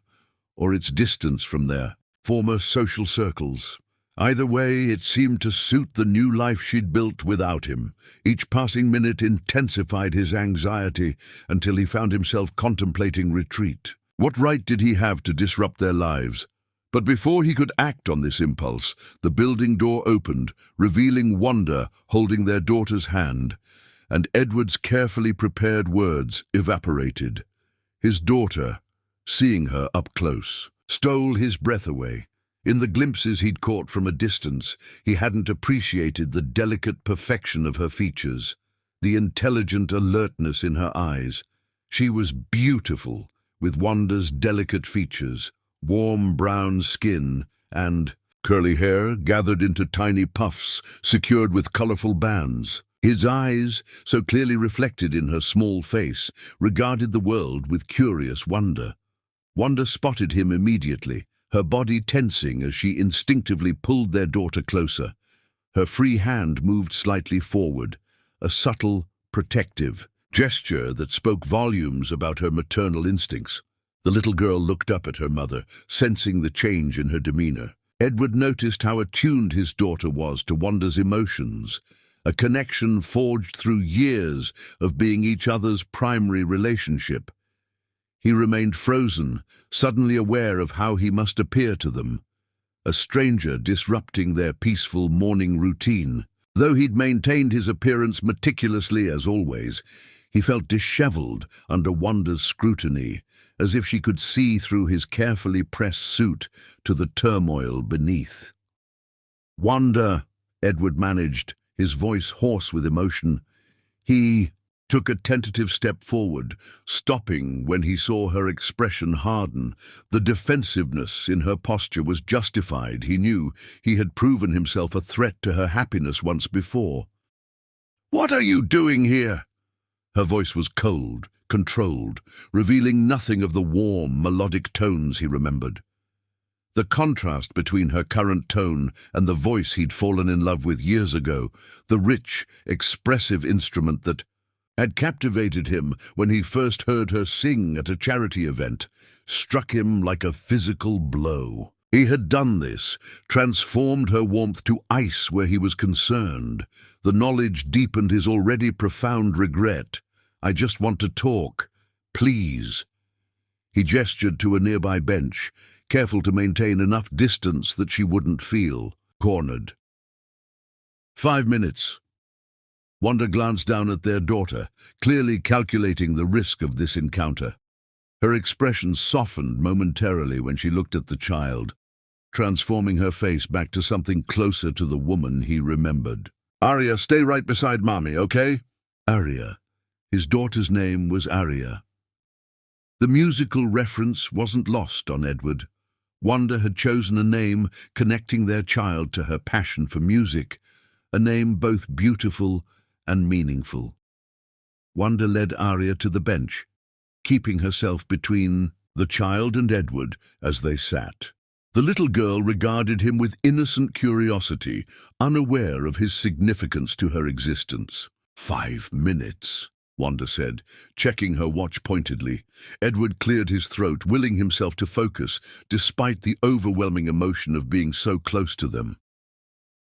or its distance from their former social circles. Either way, it seemed to suit the new life she'd built without him. Each passing minute intensified his anxiety until he found himself contemplating retreat. What right did he have to disrupt their lives? But before he could act on this impulse, the building door opened, revealing Wanda holding their daughter's hand, and Edward's carefully prepared words evaporated. His daughter, seeing her up close, stole his breath away. In the glimpses he'd caught from a distance, he hadn't appreciated the delicate perfection of her features. the intelligent alertness in her eyes. She was beautiful, with Wanda's delicate features, warm brown skin, and curly hair gathered into tiny puffs, secured with colorful bands. His eyes, so clearly reflected in her small face, regarded the world with curious wonder. Wanda spotted him immediately, her body tensing as she instinctively pulled their daughter closer. Her free hand moved slightly forward, a subtle, protective gesture that spoke volumes about her maternal instincts. The little girl looked up at her mother, sensing the change in her demeanor. Edward noticed how attuned his daughter was to Wanda's emotions, a connection forged through years of being each other's primary relationship. He remained frozen, suddenly aware of how he must appear to them, a stranger disrupting their peaceful morning routine. Though he'd maintained his appearance meticulously as always, he felt disheveled under Wanda's scrutiny, as if she could see through his carefully pressed suit to the turmoil beneath. "Wanda," Edward managed, his voice hoarse with emotion. He took a tentative step forward, stopping when he saw her expression harden. The defensiveness in her posture was justified. He knew he had proven himself a threat to her happiness once before. "What are you doing here?" Her voice was cold, controlled, revealing nothing of the warm, melodic tones he remembered. The contrast between her current tone and the voice he'd fallen in love with years ago, the rich, expressive instrument that had captivated him when he first heard her sing at a charity event, struck him like a physical blow. He had done this, transformed her warmth to ice where he was concerned. The knowledge deepened his already profound regret. "I just want to talk. Please." He gestured to a nearby bench, careful to maintain enough distance that she wouldn't feel cornered. 5 minutes. Wanda glanced down at their daughter, clearly calculating the risk of this encounter. Her expression softened momentarily when she looked at the child, transforming her face back to something closer to the woman he remembered. "Arya, stay right beside Mommy, okay?" Arya. His daughter's name was Arya. The musical reference wasn't lost on Edward. Wanda had chosen a name connecting their child to her passion for music, a name both beautiful and meaningful. Wanda led Arya to the bench, keeping herself between the child and Edward as they sat. The little girl regarded him with innocent curiosity, unaware of his significance to her existence. 5 minutes, Wanda said, checking her watch pointedly. Edward cleared his throat, willing himself to focus, despite the overwhelming emotion of being so close to them.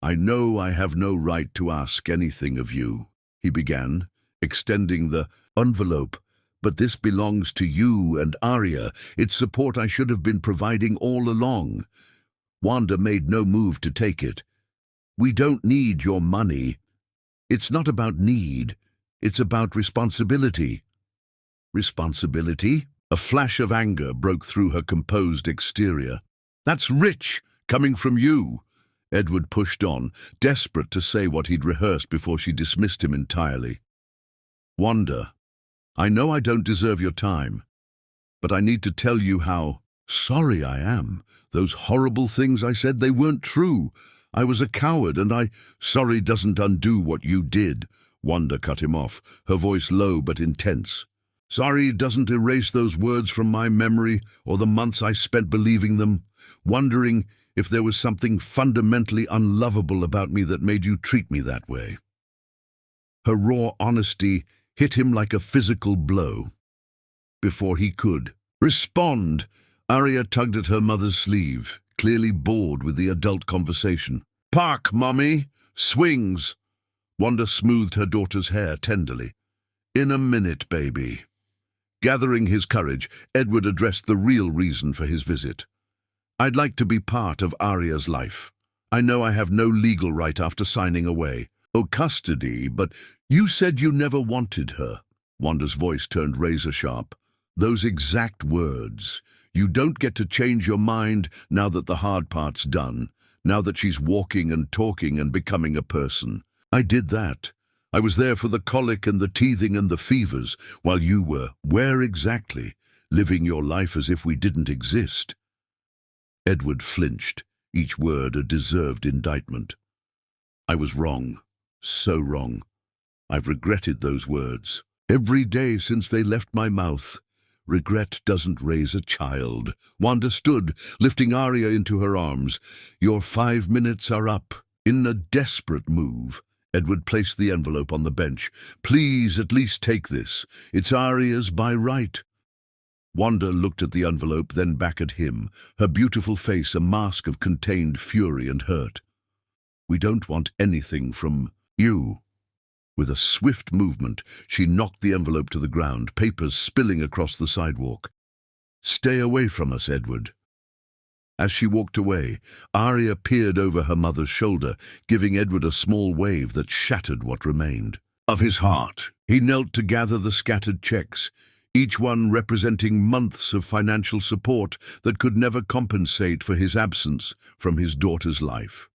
"I know I have no right to ask anything of you," he began, extending the envelope, "but this belongs to you and Arya. It's support I should have been providing all along." Wanda made no move to take it. "We don't need your money. It's not about need. It's about responsibility." "Responsibility?" A flash of anger broke through her composed exterior. "That's rich, coming from you." Edward pushed on, desperate to say what he'd rehearsed before she dismissed him entirely. "Wanda, I know I don't deserve your time, but I need to tell you how sorry I am. Those horrible things I said, they weren't true. I was a coward, and sorry doesn't undo what you did." Wanda cut him off, her voice low but intense. "Sorry doesn't erase those words from my memory or the months I spent believing them, wondering if there was something fundamentally unlovable about me that made you treat me that way." Her raw honesty hit him like a physical blow. Before he could respond, Arya tugged at her mother's sleeve, clearly bored with the adult conversation. "Park, Mommy! Swings!" Wanda smoothed her daughter's hair tenderly. "In a minute, baby." Gathering his courage, Edward addressed the real reason for his visit. "I'd like to be part of Arya's life. I know I have no legal right after signing away. Oh, custody, but you said you never wanted her." Wanda's voice turned razor-sharp. "Those exact words. You don't get to change your mind now that the hard part's done, now that she's walking and talking and becoming a person. I did that. I was there for the colic and the teething and the fevers, while you were, where exactly, living your life as if we didn't exist." Edward flinched, each word a deserved indictment. "I was wrong, so wrong. I've regretted those words. Every day since they left my mouth. Regret doesn't raise a child." Wanda stood, lifting Arya into her arms. "Your 5 minutes are up." In a desperate move, Edward placed the envelope on the bench. "Please, at least take this. It's Arya's by right." Wanda looked at the envelope, then back at him, her beautiful face a mask of contained fury and hurt. "We don't want anything from you." With a swift movement, she knocked the envelope to the ground, papers spilling across the sidewalk. "Stay away from us, Edward." As she walked away, Arya peered over her mother's shoulder, giving Edward a small wave that shattered what remained of his heart. He knelt to gather the scattered checks, each one representing months of financial support that could never compensate for his absence from his daughter's life.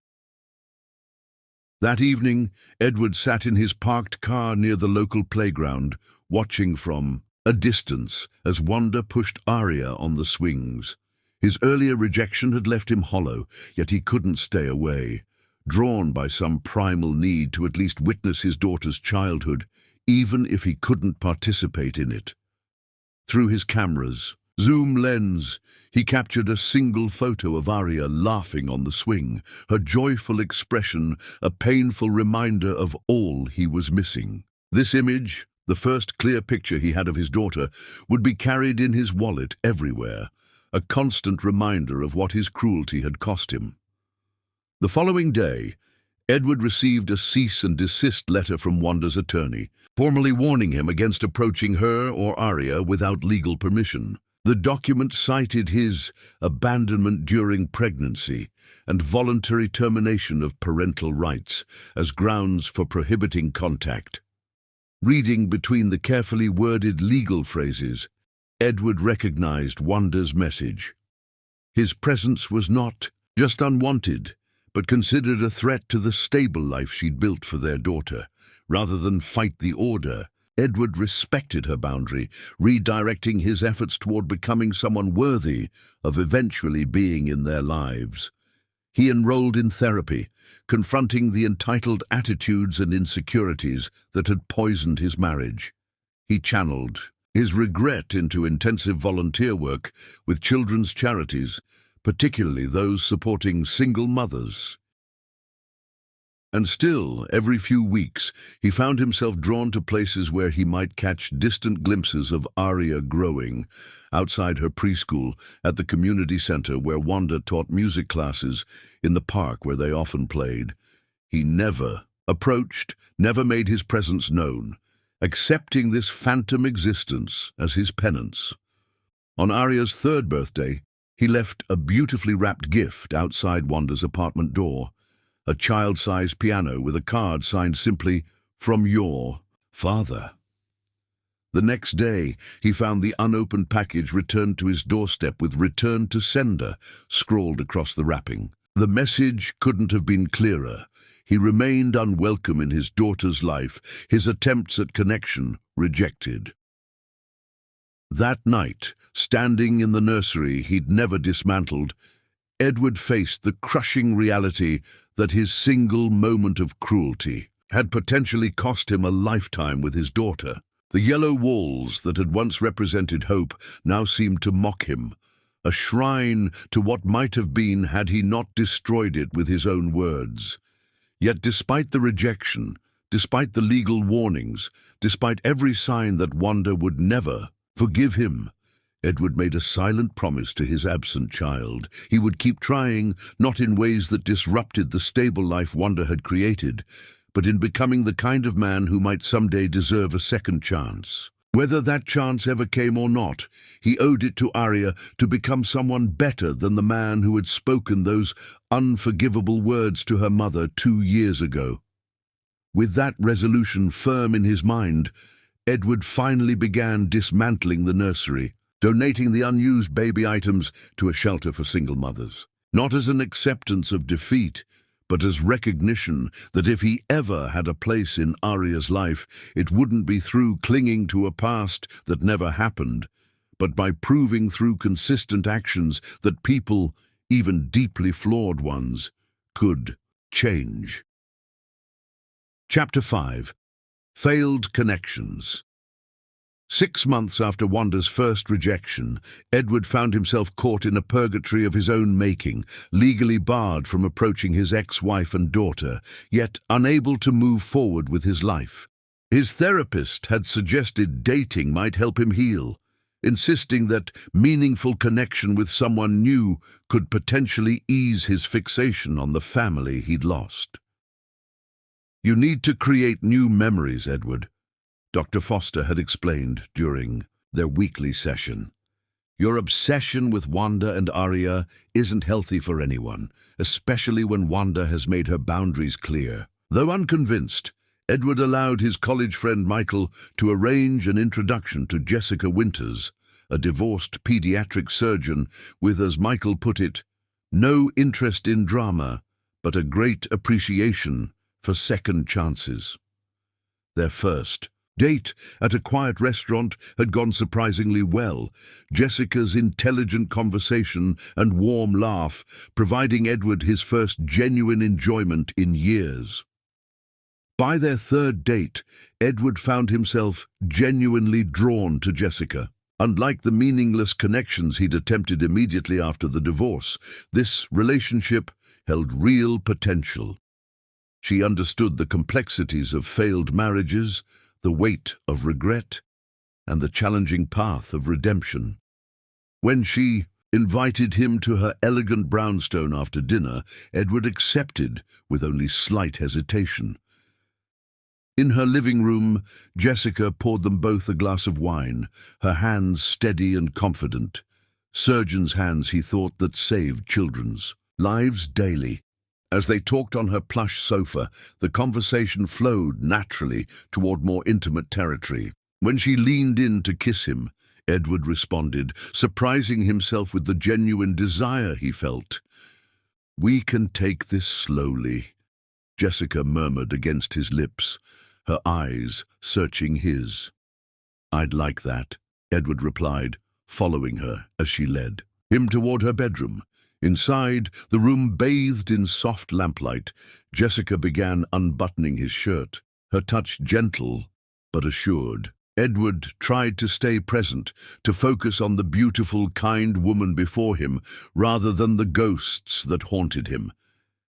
That evening, Edward sat in his parked car near the local playground, watching from a distance as Wanda pushed Arya on the swings. His earlier rejection had left him hollow, yet he couldn't stay away, drawn by some primal need to at least witness his daughter's childhood, even if he couldn't participate in it. Through his camera's zoom lens, he captured a single photo of Arya laughing on the swing, her joyful expression a painful reminder of all he was missing. This image, the first clear picture he had of his daughter, would be carried in his wallet everywhere, a constant reminder of what his cruelty had cost him. The following day, Edward received a cease and desist letter from Wanda's attorney, formally warning him against approaching her or Arya without legal permission. The document cited his abandonment during pregnancy and voluntary termination of parental rights as grounds for prohibiting contact. Reading between the carefully worded legal phrases, Edward recognized Wanda's message. His presence was not just unwanted, but considered a threat to the stable life she'd built for their daughter. Rather than fight the order, Edward respected her boundary, redirecting his efforts toward becoming someone worthy of eventually being in their lives. He enrolled in therapy, confronting the entitled attitudes and insecurities that had poisoned his marriage. He channeled his regret into intensive volunteer work with children's charities, particularly those supporting single mothers. And still, every few weeks, he found himself drawn to places where he might catch distant glimpses of Arya growing, outside her preschool, at the community center where Wanda taught music classes, in the park where they often played. He never approached, never made his presence known, accepting this phantom existence as his penance. On Arya's 3rd birthday, he left a beautifully wrapped gift outside Wanda's apartment door, a child-sized piano with a card signed simply, "From your father." The next day, he found the unopened package returned to his doorstep with "Return to sender" scrawled across the wrapping. The message couldn't have been clearer. He remained unwelcome in his daughter's life, his attempts at connection rejected. That night, standing in the nursery he'd never dismantled, Edward faced the crushing reality that his single moment of cruelty had potentially cost him a lifetime with his daughter. The yellow walls that had once represented hope now seemed to mock him, a shrine to what might have been had he not destroyed it with his own words. Yet despite the rejection, despite the legal warnings, despite every sign that Wanda would never forgive him, Edward made a silent promise to his absent child. He would keep trying, not in ways that disrupted the stable life Wanda had created, but in becoming the kind of man who might someday deserve a second chance. Whether that chance ever came or not, he owed it to Arya to become someone better than the man who had spoken those unforgivable words to her mother 2 years ago. With that resolution firm in his mind, Edward finally began dismantling the nursery, donating the unused baby items to a shelter for single mothers. Not as an acceptance of defeat, but as recognition that if he ever had a place in Arya's life, it wouldn't be through clinging to a past that never happened, but by proving through consistent actions that people, even deeply flawed ones, could change. Chapter 5. Failed Connections. 6 months after Wanda's first rejection, Edward found himself caught in a purgatory of his own making, legally barred from approaching his ex-wife and daughter, yet unable to move forward with his life. His therapist had suggested dating might help him heal, insisting that meaningful connection with someone new could potentially ease his fixation on the family he'd lost. "You need to create new memories, Edward," Dr. Foster had explained during their weekly session. "Your obsession with Wanda and Arya isn't healthy for anyone, especially when Wanda has made her boundaries clear." Though unconvinced, Edward allowed his college friend Michael to arrange an introduction to Jessica Winters, a divorced pediatric surgeon with, as Michael put it, no interest in drama, but a great appreciation for second chances. Their first date at a quiet restaurant had gone surprisingly well, Jessica's intelligent conversation and warm laugh providing Edward his first genuine enjoyment in years. By their third date, Edward found himself genuinely drawn to Jessica. Unlike the meaningless connections he'd attempted immediately after the divorce, this relationship held real potential. She understood the complexities of failed marriages, the weight of regret, and the challenging path of redemption. When she invited him to her elegant brownstone after dinner, Edward accepted with only slight hesitation. In her living room, Jessica poured them both a glass of wine, her hands steady and confident. Surgeon's hands, he thought, that saved children's lives daily. As they talked on her plush sofa, the conversation flowed naturally toward more intimate territory. When she leaned in to kiss him, Edward responded, surprising himself with the genuine desire he felt. "We can take this slowly," Jessica murmured against his lips, her eyes searching his. "I'd like that," Edward replied, following her as she led him toward her bedroom. Inside, the room bathed in soft lamplight, Jessica began unbuttoning his shirt, her touch gentle but assured. Edward tried to stay present, to focus on the beautiful, kind woman before him, rather than the ghosts that haunted him.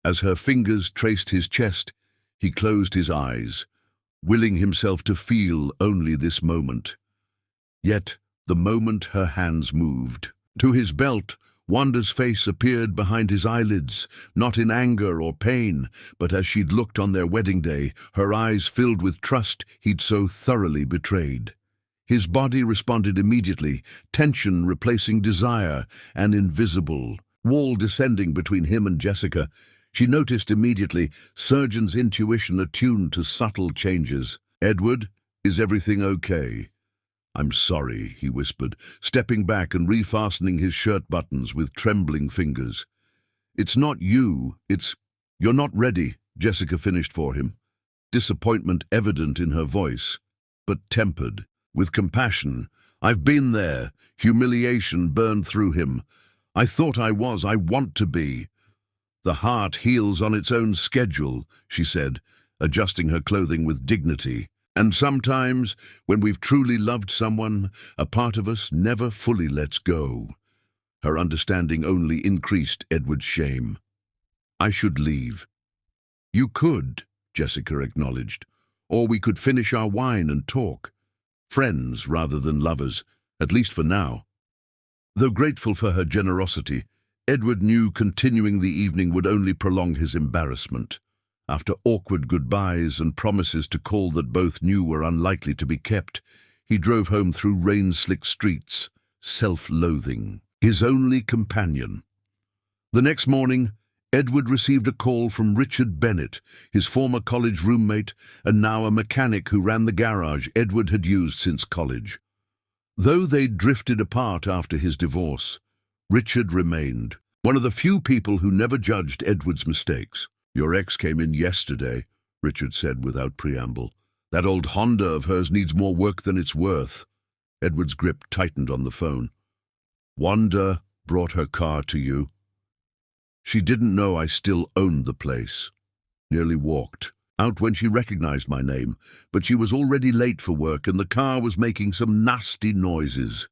As her fingers traced his chest, he closed his eyes, willing himself to feel only this moment. Yet, the moment her hands moved to his belt, Wanda's face appeared behind his eyelids, not in anger or pain, but as she'd looked on their wedding day, her eyes filled with trust he'd so thoroughly betrayed. His body responded immediately, tension replacing desire, an invisible wall descending between him and Jessica. She noticed immediately, surgeon's intuition attuned to subtle changes. "Edward, is everything okay?" "I'm sorry," he whispered, stepping back and refastening his shirt buttons with trembling fingers. "It's not you, you're not ready," Jessica finished for him, disappointment evident in her voice, but tempered with compassion. "I've been there." Humiliation burned through him. "I thought I want to be." "The heart heals on its own schedule," she said, adjusting her clothing with dignity. "And sometimes, when we've truly loved someone, a part of us never fully lets go." Her understanding only increased Edward's shame. "I should leave." "You could," Jessica acknowledged, "or we could finish our wine and talk. Friends rather than lovers, at least for now." Though grateful for her generosity, Edward knew continuing the evening would only prolong his embarrassment. After awkward goodbyes and promises to call that both knew were unlikely to be kept, he drove home through rain-slicked streets, self-loathing, his only companion. The next morning, Edward received a call from Richard Bennett, his former college roommate and now a mechanic who ran the garage Edward had used since college. Though they'd drifted apart after his divorce, Richard remained one of the few people who never judged Edward's mistakes. Your ex came in yesterday, Richard said without preamble. That old Honda of hers needs more work than it's worth. Edward's grip tightened on the phone. Wanda brought her car to you. She didn't know I still owned the place. Nearly walked out when she recognized my name, but she was already late for work and the car was making some nasty noises.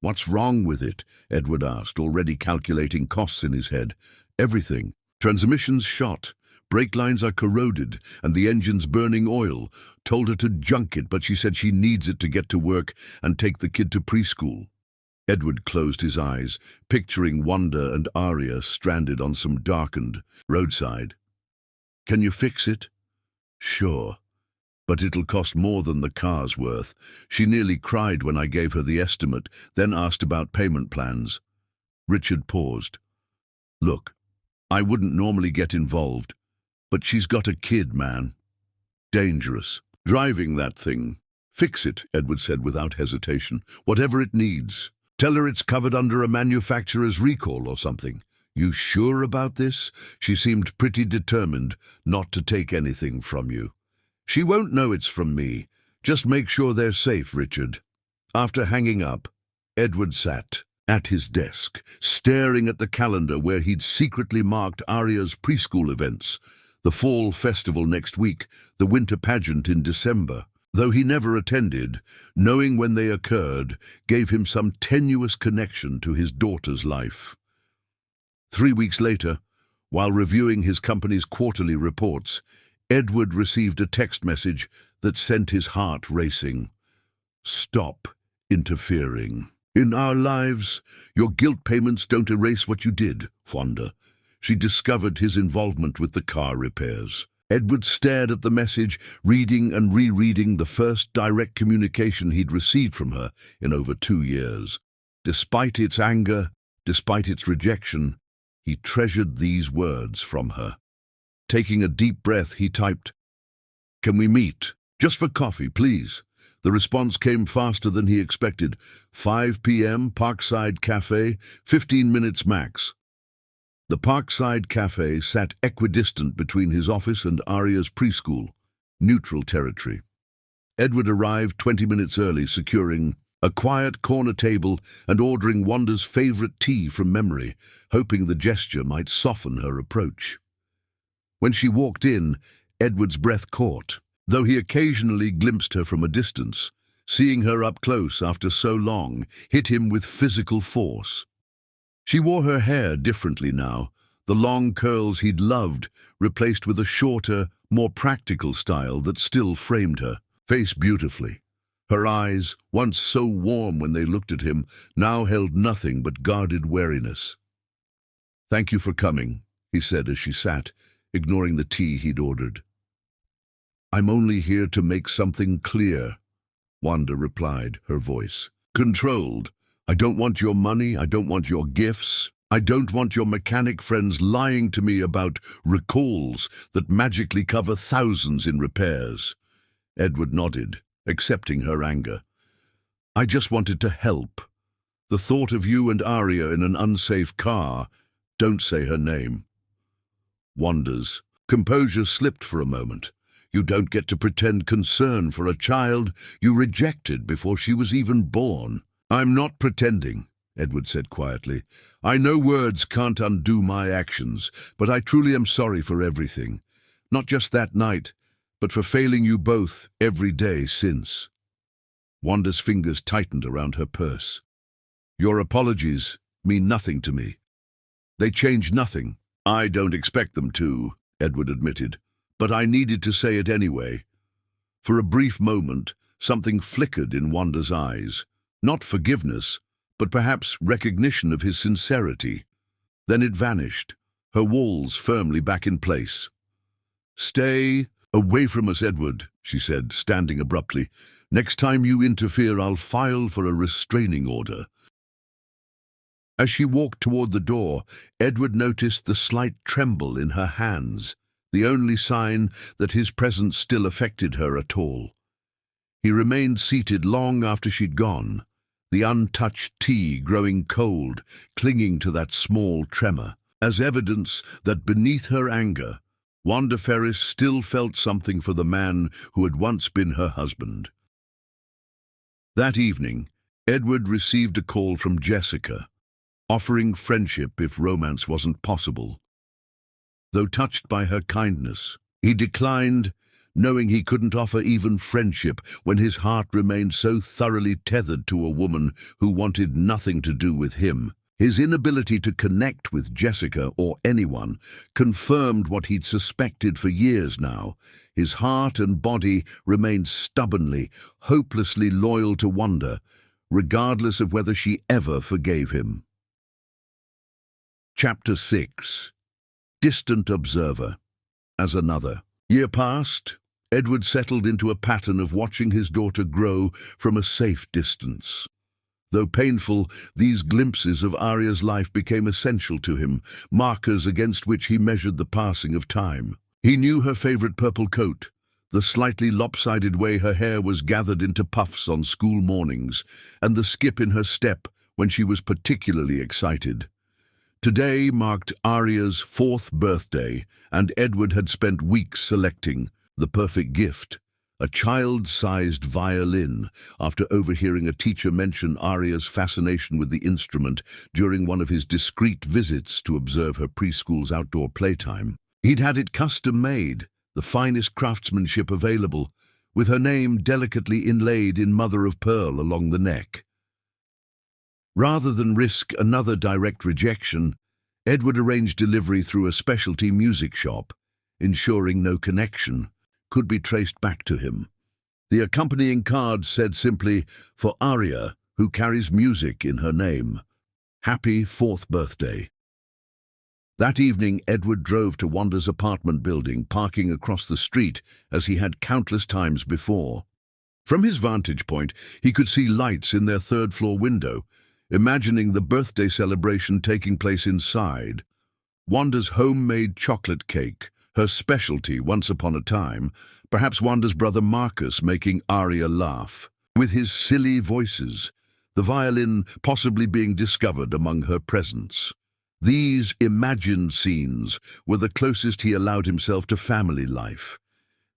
What's wrong with it? Edward asked, already calculating costs in his head. Everything. Transmission's shot. Brake lines are corroded and the engine's burning oil. Told her to junk it, but she said she needs it to get to work and take the kid to preschool. Edward closed his eyes, picturing Wanda and Arya stranded on some darkened roadside. Can you fix it? Sure, but it'll cost more than the car's worth. She nearly cried when I gave her the estimate, then asked about payment plans. Richard paused. Look, I wouldn't normally get involved, but she's got a kid, man. Dangerous. Driving that thing. Fix it, Edward said without hesitation. Whatever it needs. Tell her it's covered under a manufacturer's recall or something. You sure about this? She seemed pretty determined not to take anything from you. She won't know it's from me. Just make sure they're safe, Richard. After hanging up, Edward sat at his desk, staring at the calendar where he'd secretly marked Arya's preschool events, the fall festival next week, the winter pageant in December. Though he never attended, knowing when they occurred gave him some tenuous connection to his daughter's life. 3 weeks later, while reviewing his company's quarterly reports, Edward received a text message that sent his heart racing. Stop interfering. In our lives, your guilt payments don't erase what you did, Wanda. She discovered his involvement with the car repairs. Edward stared at the message, reading and rereading the first direct communication he'd received from her in over 2 years. Despite its anger, despite its rejection, he treasured these words from her. Taking a deep breath, he typed, "Can we meet? Just for coffee, please." The response came faster than he expected. 5 p.m., Parkside Cafe, 15 minutes max. The Parkside Cafe sat equidistant between his office and Arya's preschool, neutral territory. Edward arrived 20 minutes early, securing a quiet corner table and ordering Wanda's favorite tea from memory, hoping the gesture might soften her approach. When she walked in, Edward's breath caught, though he occasionally glimpsed her from a distance. Seeing her up close after so long hit him with physical force. She wore her hair differently now, the long curls he'd loved replaced with a shorter, more practical style that still framed her face beautifully. Her eyes, once so warm when they looked at him, now held nothing but guarded wariness. "Thank you for coming," he said as she sat, ignoring the tea he'd ordered. "I'm only here to make something clear," Wanda replied, her voice controlled. "I don't want your money, I don't want your gifts. I don't want your mechanic friends lying to me about recalls that magically cover thousands in repairs." Edward nodded, accepting her anger. "I just wanted to help. The thought of you and Arya in an unsafe car," don't say her name. Wanda's composure slipped for a moment. "You don't get to pretend concern for a child you rejected before she was even born." "I'm not pretending," Edward said quietly. "I know words can't undo my actions, but I truly am sorry for everything. Not just that night, but for failing you both every day since." Wanda's fingers tightened around her purse. "Your apologies mean nothing to me. They change nothing." "I don't expect them to," Edward admitted, "but I needed to say it anyway." For a brief moment, something flickered in Wanda's eyes. Not forgiveness, but perhaps recognition of his sincerity. Then it vanished, her walls firmly back in place. "Stay away from us, Edward," she said, standing abruptly. "Next time you interfere, I'll file for a restraining order." As she walked toward the door, Edward noticed the slight tremble in her hands, the only sign that his presence still affected her at all. He remained seated long after she'd gone, the untouched tea growing cold, clinging to that small tremor, as evidence that beneath her anger Wanda Ferris still felt something for the man who had once been her husband. That evening, Edward received a call from Jessica, offering friendship if romance wasn't possible. Though touched by her kindness, he declined, knowing he couldn't offer even friendship when his heart remained so thoroughly tethered to a woman who wanted nothing to do with him. His inability to connect with Jessica or anyone confirmed what he'd suspected for years now. His heart and body remained stubbornly, hopelessly loyal to Wanda, regardless of whether she ever forgave him. Chapter 6. Distant Observer. As another year passed, Edward settled into a pattern of watching his daughter grow from a safe distance. Though painful, these glimpses of Arya's life became essential to him, markers against which he measured the passing of time. He knew her favorite purple coat, the slightly lopsided way her hair was gathered into puffs on school mornings, and the skip in her step when she was particularly excited. Today marked Arya's 4th birthday, and Edward had spent weeks selecting the perfect gift, a child-sized violin, after overhearing a teacher mention Arya's fascination with the instrument during one of his discreet visits to observe her preschool's outdoor playtime. He'd had it custom-made, the finest craftsmanship available, with her name delicately inlaid in mother-of-pearl along the neck. Rather than risk another direct rejection, Edward arranged delivery through a specialty music shop, ensuring no connection could be traced back to him. The accompanying card said simply, "For Arya, who carries music in her name. Happy 4th birthday." That evening, Edward drove to Wanda's apartment building, parking across the street as he had countless times before. From his vantage point, he could see lights in their 3rd-floor window, imagining the birthday celebration taking place inside. Wanda's homemade chocolate cake, her specialty once upon a time, perhaps Wanda's brother Marcus making Arya laugh with his silly voices, the violin possibly being discovered among her presents. These imagined scenes were the closest he allowed himself to family life.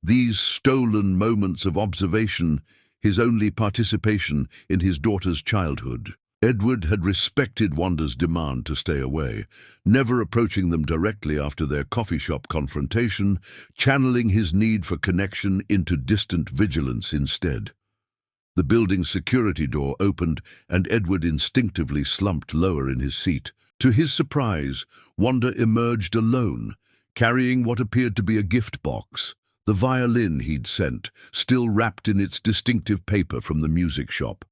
These stolen moments of observation, his only participation in his daughter's childhood. Edward had respected Wanda's demand to stay away, never approaching them directly after their coffee shop confrontation, channeling his need for connection into distant vigilance instead. The building's security door opened, and Edward instinctively slumped lower in his seat. To his surprise, Wanda emerged alone, carrying what appeared to be a gift box, the violin he'd sent, still wrapped in its distinctive paper from the music shop.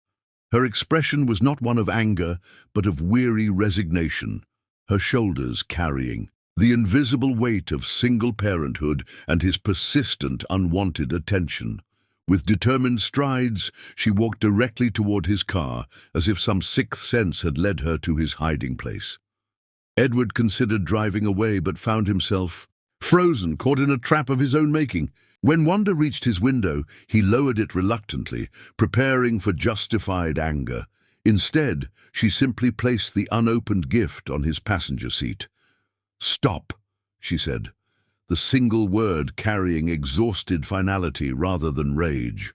Her expression was not one of anger, but of weary resignation, her shoulders carrying the invisible weight of single parenthood and his persistent, unwanted attention. With determined strides, she walked directly toward his car, as if some sixth sense had led her to his hiding place. Edward considered driving away, but found himself frozen, caught in a trap of his own making. When Wanda reached his window, he lowered it reluctantly, preparing for justified anger. Instead, she simply placed the unopened gift on his passenger seat. "Stop," she said, the single word carrying exhausted finality rather than rage.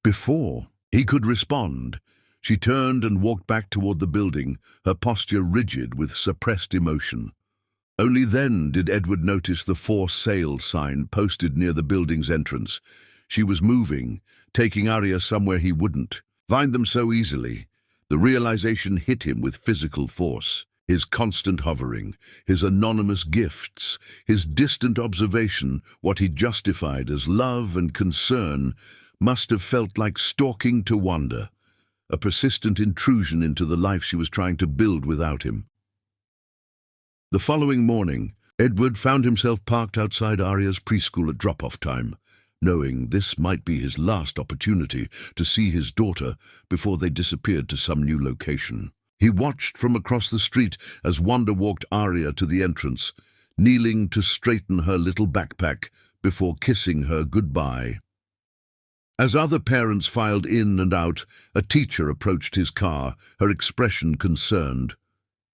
Before he could respond, she turned and walked back toward the building, her posture rigid with suppressed emotion. Only then did Edward notice the "For Sale" sign posted near the building's entrance. She was moving, taking Arya somewhere he wouldn't find them so easily. The realization hit him with physical force. His constant hovering, his anonymous gifts, his distant observation, what he justified as love and concern, must have felt like stalking to Wanda, a persistent intrusion into the life she was trying to build without him. The following morning, Edward found himself parked outside Arya's preschool at drop-off time, knowing this might be his last opportunity to see his daughter before they disappeared to some new location. He watched from across the street as Wanda walked Arya to the entrance, kneeling to straighten her little backpack before kissing her goodbye. As other parents filed in and out, a teacher approached his car, her expression concerned.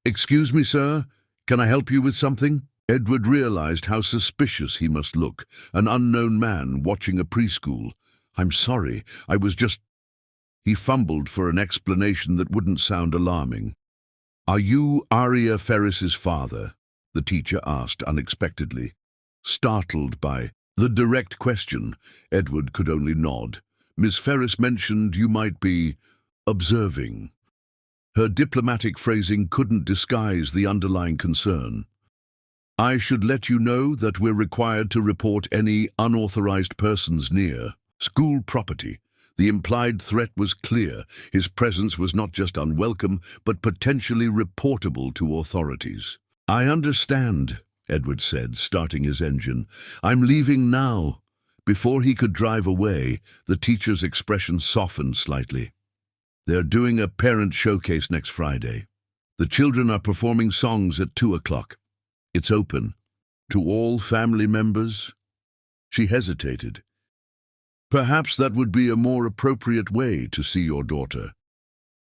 "Excuse me, sir? Can I help you with something?" Edward realized how suspicious he must look, an unknown man watching a preschool. "I'm sorry, I was just—" He fumbled for an explanation that wouldn't sound alarming. "Are you Aria Ferris's father?" the teacher asked unexpectedly. Startled by the direct question, Edward could only nod. "Miss Ferris mentioned you might be observing." Her diplomatic phrasing couldn't disguise the underlying concern. "I should let you know that we're required to report any unauthorized persons near school property." The implied threat was clear. His presence was not just unwelcome, but potentially reportable to authorities. "I understand," Edward said, starting his engine. "I'm leaving now." Before he could drive away, the teacher's expression softened slightly. "They're doing a parent showcase next Friday. The children are performing songs at 2 o'clock. It's open. To all family members?" She hesitated. "Perhaps that would be a more appropriate way to see your daughter."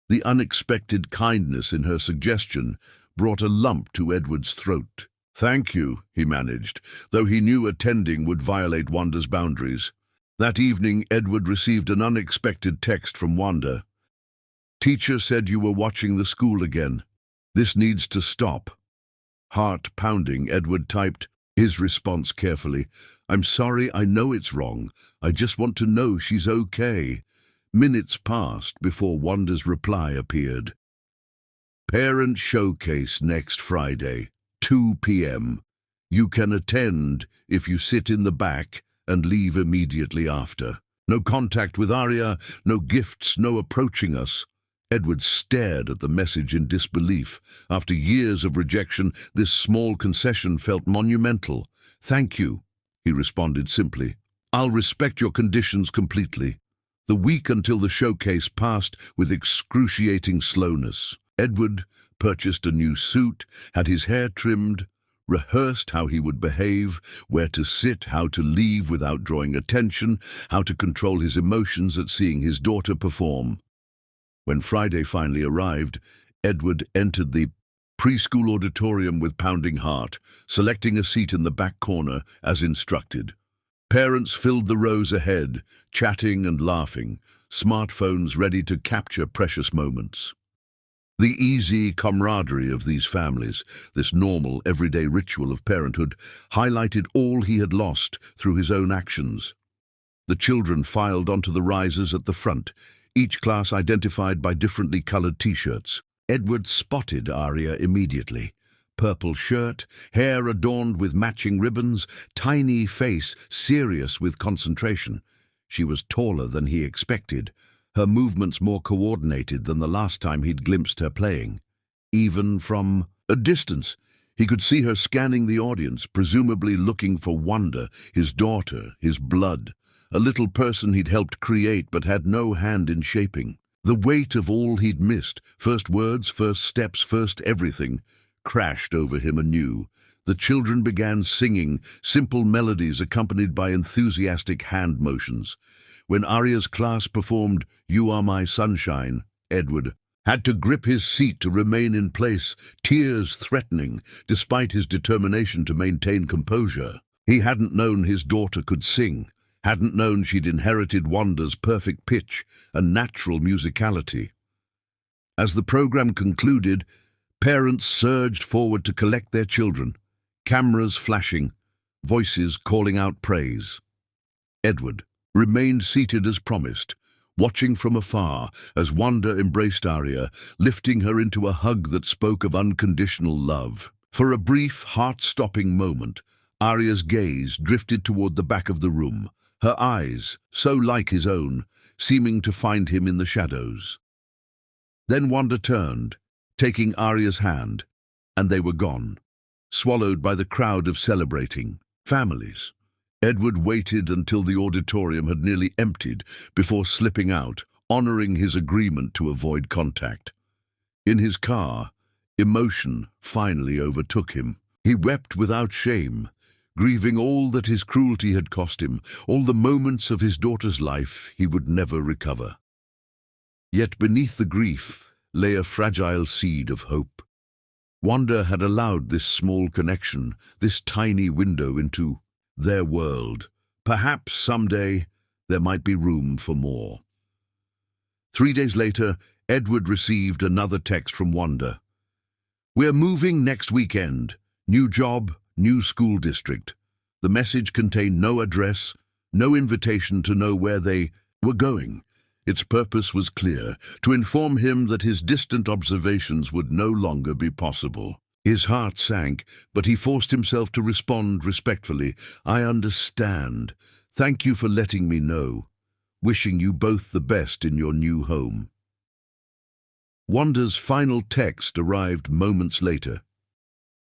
The unexpected kindness in her suggestion brought a lump to Edward's throat. "Thank you," he managed, though he knew attending would violate Wanda's boundaries. That evening, Edward received an unexpected text from Wanda. "Teacher said you were watching the school again. This needs to stop." Heart pounding, Edward typed his response carefully. "I'm sorry, I know it's wrong. I just want to know she's okay." Minutes passed before Wanda's reply appeared. "Parent showcase next Friday, 2 p.m. You can attend if you sit in the back and leave immediately after. No contact with Aria, no gifts, no approaching us." Edward stared at the message in disbelief. After years of rejection, this small concession felt monumental. "Thank you," he responded simply. "I'll respect your conditions completely." The week until the showcase passed with excruciating slowness. Edward purchased a new suit, had his hair trimmed, rehearsed how he would behave, where to sit, how to leave without drawing attention, how to control his emotions at seeing his daughter perform. When Friday finally arrived, Edward entered the preschool auditorium with pounding heart, selecting a seat in the back corner as instructed. Parents filled the rows ahead, chatting and laughing, smartphones ready to capture precious moments. The easy camaraderie of these families, this normal, everyday ritual of parenthood, highlighted all he had lost through his own actions. The children filed onto the risers at the front, each class identified by differently colored T-shirts. Edward spotted Aria immediately. Purple shirt, hair adorned with matching ribbons, tiny face serious with concentration. She was taller than he expected, her movements more coordinated than the last time he'd glimpsed her playing. Even from a distance, he could see her scanning the audience, presumably looking for Wanda, his daughter, his blood, a little person he'd helped create but had no hand in shaping. The weight of all he'd missed, first words, first steps, first everything, crashed over him anew. The children began singing, simple melodies accompanied by enthusiastic hand motions. When Aria's class performed "You Are My Sunshine," Edward had to grip his seat to remain in place, tears threatening, despite his determination to maintain composure. He hadn't known his daughter could sing, hadn't known she'd inherited Wanda's perfect pitch and natural musicality. As the program concluded, parents surged forward to collect their children, cameras flashing, voices calling out praise. Edward remained seated as promised, watching from afar as Wanda embraced Aria, lifting her into a hug that spoke of unconditional love. For a brief, heart-stopping moment, Aria's gaze drifted toward the back of the room, her eyes, so like his own, seeming to find him in the shadows. Then Wanda turned, taking Aria's hand, and they were gone, swallowed by the crowd of celebrating families. Edward waited until the auditorium had nearly emptied before slipping out, honoring his agreement to avoid contact. In his car, emotion finally overtook him. He wept without shame, grieving all that his cruelty had cost him, all the moments of his daughter's life he would never recover. Yet beneath the grief lay a fragile seed of hope. Wanda had allowed this small connection, this tiny window into their world. Perhaps someday there might be room for more. 3 days later, Edward received another text from Wanda. "We're moving next weekend. New job, new school district." The message contained no address, no invitation to know where they were going. Its purpose was clear, to inform him that his distant observations would no longer be possible. His heart sank, but he forced himself to respond respectfully. "I understand. Thank you for letting me know. Wishing you both the best in your new home." Wanda's final text arrived moments later.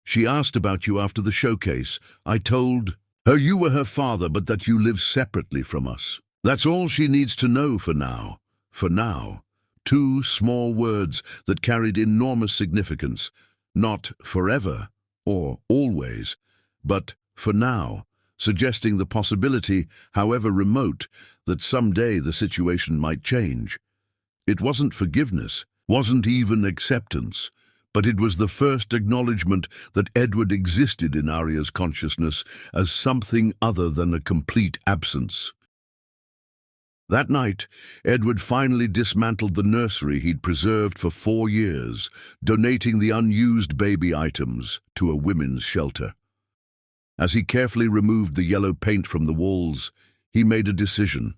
"She asked about you after the showcase. I told her you were her father, but that you live separately from us. That's all she needs to know for now." For now. 2 small words that carried enormous significance. Not forever or always, but for now, suggesting the possibility, however remote, that someday the situation might change. It wasn't forgiveness, wasn't even acceptance, but it was the first acknowledgement that Edward existed in Arya's consciousness as something other than a complete absence. That night, Edward finally dismantled the nursery he'd preserved for 4 years, donating the unused baby items to a women's shelter. As he carefully removed the yellow paint from the walls, he made a decision.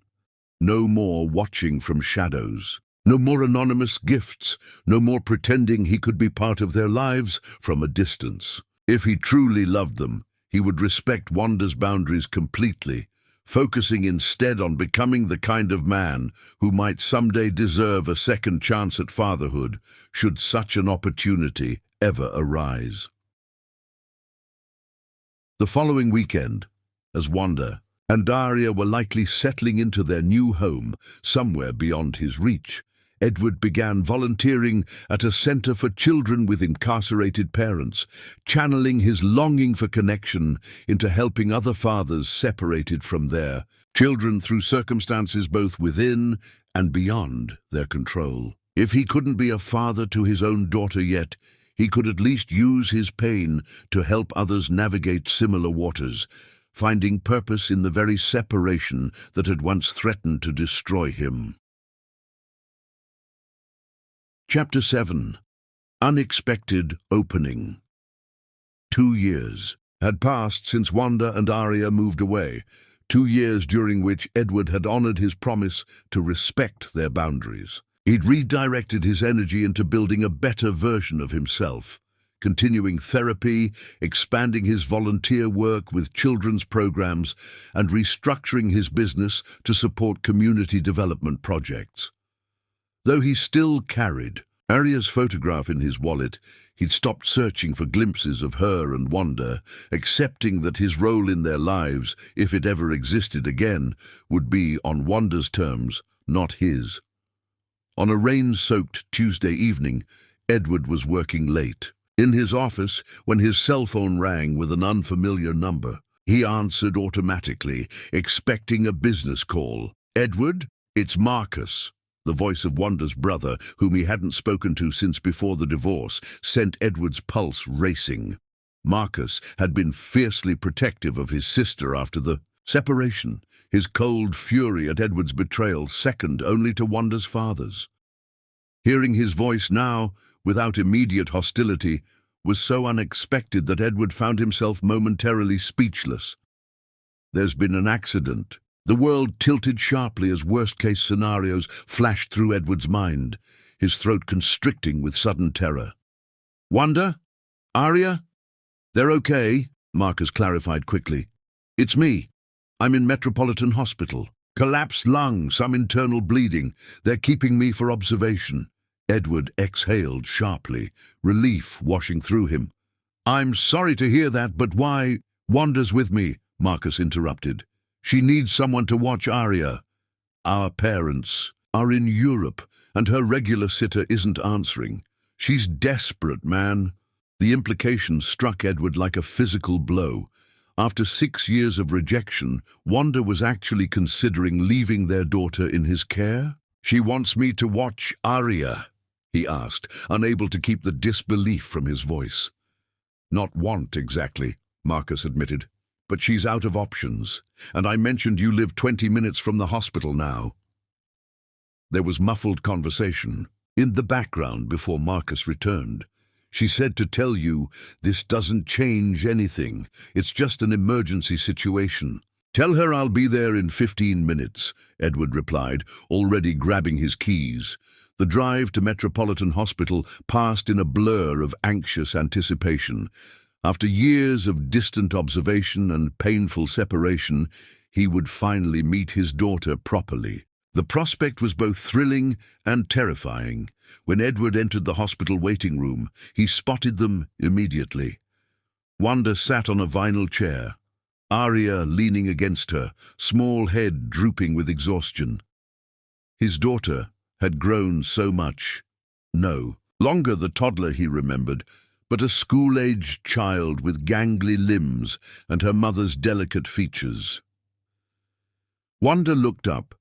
No more watching from shadows. No more anonymous gifts. No more pretending he could be part of their lives from a distance. If he truly loved them, he would respect Wanda's boundaries completely, focusing instead on becoming the kind of man who might someday deserve a second chance at fatherhood, should such an opportunity ever arise. The following weekend, as Wanda and Arya were likely settling into their new home somewhere beyond his reach, Edward began volunteering at a center for children with incarcerated parents, channeling his longing for connection into helping other fathers separated from their children through circumstances both within and beyond their control. If he couldn't be a father to his own daughter yet, he could at least use his pain to help others navigate similar waters, finding purpose in the very separation that had once threatened to destroy him. Chapter 7. Unexpected Opening. 2 years had passed since Wanda and Arya moved away, 2 years during which Edward had honored his promise to respect their boundaries. He'd redirected his energy into building a better version of himself, continuing therapy, expanding his volunteer work with children's programs, and restructuring his business to support community development projects. Though he still carried Arya's photograph in his wallet, he'd stopped searching for glimpses of her and Wanda, accepting that his role in their lives, if it ever existed again, would be on Wanda's terms, not his. On a rain-soaked Tuesday evening, Edward was working late. In his office, when his cell phone rang with an unfamiliar number, he answered automatically, expecting a business call. "Edward, it's Marcus." The voice of Wanda's brother, whom he hadn't spoken to since before the divorce, sent Edward's pulse racing. Marcus had been fiercely protective of his sister after the separation, his cold fury at Edward's betrayal second only to Wanda's father's. Hearing his voice now, without immediate hostility, was so unexpected that Edward found himself momentarily speechless. "There's been an accident." The world tilted sharply as worst-case scenarios flashed through Edward's mind, his throat constricting with sudden terror. "Wanda? Arya? They're okay," Marcus clarified quickly. "It's me. I'm in Metropolitan Hospital. Collapsed lung, some internal bleeding. They're keeping me for observation." Edward exhaled sharply, relief washing through him. "I'm sorry to hear that, but why?" "Wanda's with me," Marcus interrupted. "She needs someone to watch Arya. Our parents are in Europe, and her regular sitter isn't answering. She's desperate, man." The implication struck Edward like a physical blow. After 6 years of rejection, Wanda was actually considering leaving their daughter in his care? "She wants me to watch Arya," he asked, unable to keep the disbelief from his voice. Not want, exactly, Marcus admitted. But she's out of options, and I mentioned you live 20 minutes from the hospital now. There was muffled conversation in the background before Marcus returned. She said to tell you, this doesn't change anything. It's just an emergency situation. Tell her I'll be there in 15 minutes, Edward replied, already grabbing his keys. The drive to Metropolitan Hospital passed in a blur of anxious anticipation. After years of distant observation and painful separation, he would finally meet his daughter properly. The prospect was both thrilling and terrifying. When Edward entered the hospital waiting room, he spotted them immediately. Wanda sat on a vinyl chair, Arya leaning against her, small head drooping with exhaustion. His daughter had grown so much. No longer the toddler he remembered, but a school-aged child with gangly limbs and her mother's delicate features. Wanda looked up,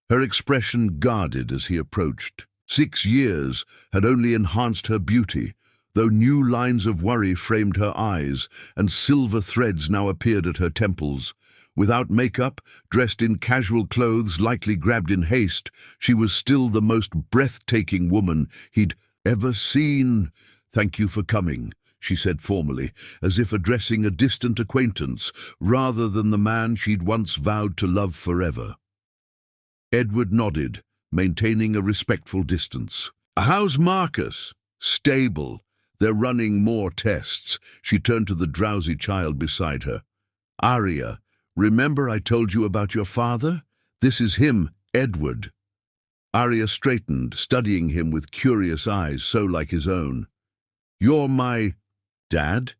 her expression guarded as he approached. 6 years had only enhanced her beauty, though new lines of worry framed her eyes and silver threads now appeared at her temples. Without makeup, dressed in casual clothes likely grabbed in haste, she was still the most breathtaking woman he'd ever seen. "Thank you for coming," she said formally, as if addressing a distant acquaintance rather than the man she'd once vowed to love forever. Edward nodded, maintaining a respectful distance. "How's Marcus?" "Stable. They're running more tests." She turned to the drowsy child beside her. "Arya, remember I told you about your father? This is him, Edward." Arya straightened, studying him with curious eyes so like his own. "You're my dad?"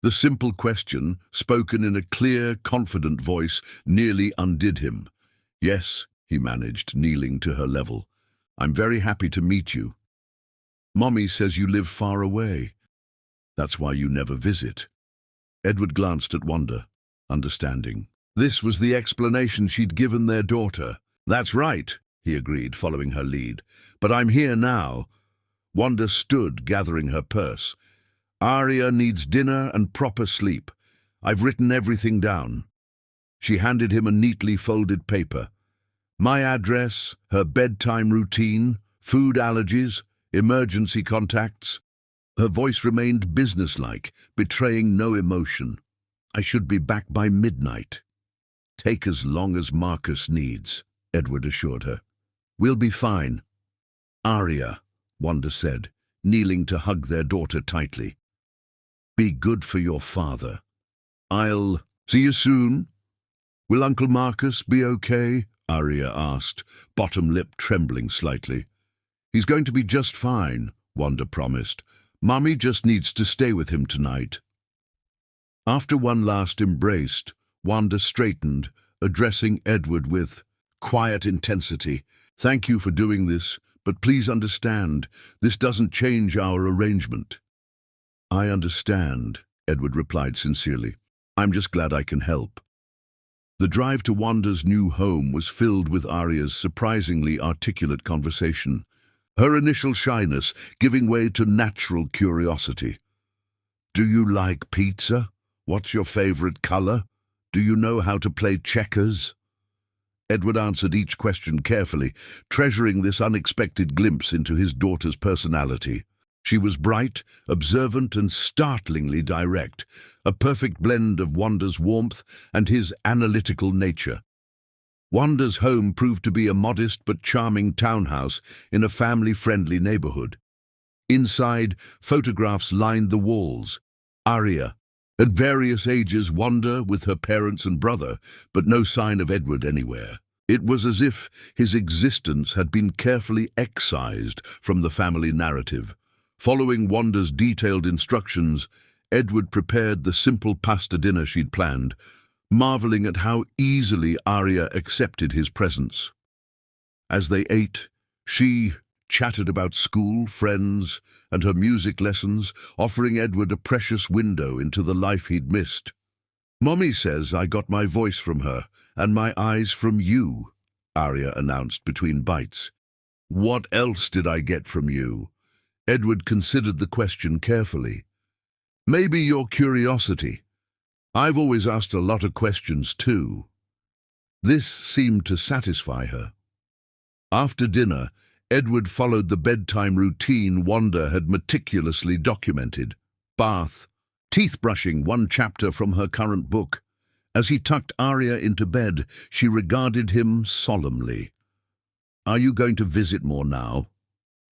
The simple question, spoken in a clear, confident voice, nearly undid him. "Yes," he managed, kneeling to her level. "I'm very happy to meet you. Mommy says you live far away. That's why you never visit." Edward glanced at Wanda, understanding. This was the explanation she'd given their daughter. "That's right," he agreed, following her lead. "But I'm here now." Wanda stood, gathering her purse. "Arya needs dinner and proper sleep. I've written everything down." She handed him a neatly folded paper. My address, her bedtime routine, food allergies, emergency contacts. Her voice remained businesslike, betraying no emotion. "I should be back by midnight." "Take as long as Marcus needs," Edward assured her. "We'll be fine." "Arya," Wanda said, kneeling to hug their daughter tightly. "Be good for your father." "I'll see you soon." "Will Uncle Marcus be okay?" Arya asked, bottom lip trembling slightly. "He's going to be just fine," Wanda promised. "Mommy just needs to stay with him tonight." After one last embrace, Wanda straightened, addressing Edward with quiet intensity. "Thank you for doing this, but please understand, this doesn't change our arrangement." "I understand," Edward replied sincerely. "I'm just glad I can help." The drive to Wanda's new home was filled with Arya's surprisingly articulate conversation, her initial shyness giving way to natural curiosity. "Do you like pizza? What's your favorite color? Do you know how to play checkers?" Edward answered each question carefully, treasuring this unexpected glimpse into his daughter's personality. She was bright, observant, and startlingly direct, a perfect blend of Wanda's warmth and his analytical nature. Wanda's home proved to be a modest but charming townhouse in a family-friendly neighborhood. Inside, photographs lined the walls. Arya, at various ages, Wanda with her parents and brother, but no sign of Edward anywhere. It was as if his existence had been carefully excised from the family narrative. Following Wanda's detailed instructions, Edward prepared the simple pasta dinner she'd planned, marveling at how easily Arya accepted his presence. As they ate, she chatted about school, friends, and her music lessons, offering Edward a precious window into the life he'd missed. "Mommy says I got my voice from her, and my eyes from you," Arya announced between bites. "What else did I get from you?" Edward considered the question carefully. Maybe your curiosity. I've always asked a lot of questions too. This seemed to satisfy her. After dinner, Edward followed the bedtime routine Wanda had meticulously documented. Bath, teeth brushing, one chapter from her current book. As he tucked Arya into bed, she regarded him solemnly. Are you going to visit more now?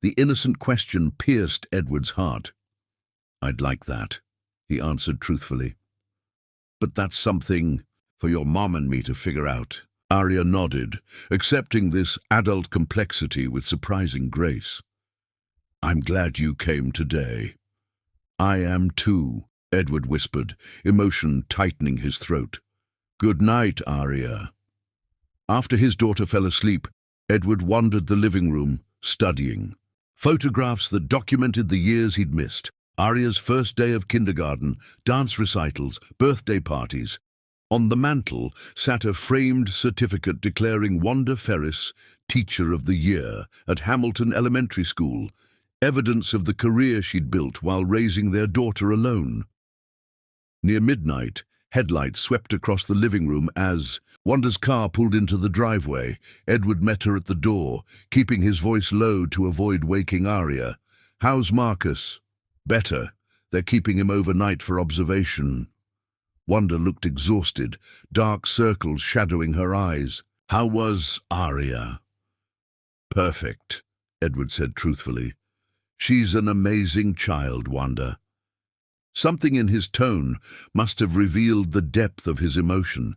The innocent question pierced Edward's heart. I'd like that, he answered truthfully. But that's something for your mom and me to figure out. Arya nodded, accepting this adult complexity with surprising grace. I'm glad you came today. I am too, Edward whispered, emotion tightening his throat. Good night, Arya. After his daughter fell asleep, Edward wandered the living room, studying. Photographs that documented the years he'd missed. Arya's first day of kindergarten, dance recitals, birthday parties. On the mantel sat a framed certificate declaring Wanda Ferris Teacher of the Year at Hamilton Elementary School, evidence of the career she'd built while raising their daughter alone. Near midnight, headlights swept across the living room as Wanda's car pulled into the driveway. Edward met her at the door, keeping his voice low to avoid waking Arya. How's Marcus? Better. They're keeping him overnight for observation. Wanda looked exhausted, dark circles shadowing her eyes. How was Arya? Perfect, Edward said truthfully. She's an amazing child, Wanda. Something in his tone must have revealed the depth of his emotion,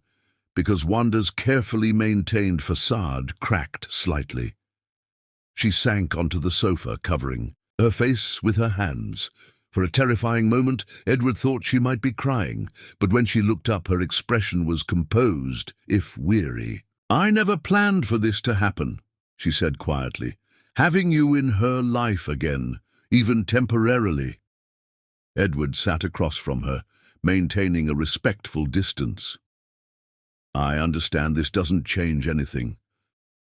because Wanda's carefully maintained facade cracked slightly. She sank onto the sofa, covering her face with her hands. For a terrifying moment, Edward thought she might be crying, but when she looked up, her expression was composed, if weary. I never planned for this to happen, she said quietly. Having you in her life again, even temporarily. Edward sat across from her, maintaining a respectful distance. I understand this doesn't change anything,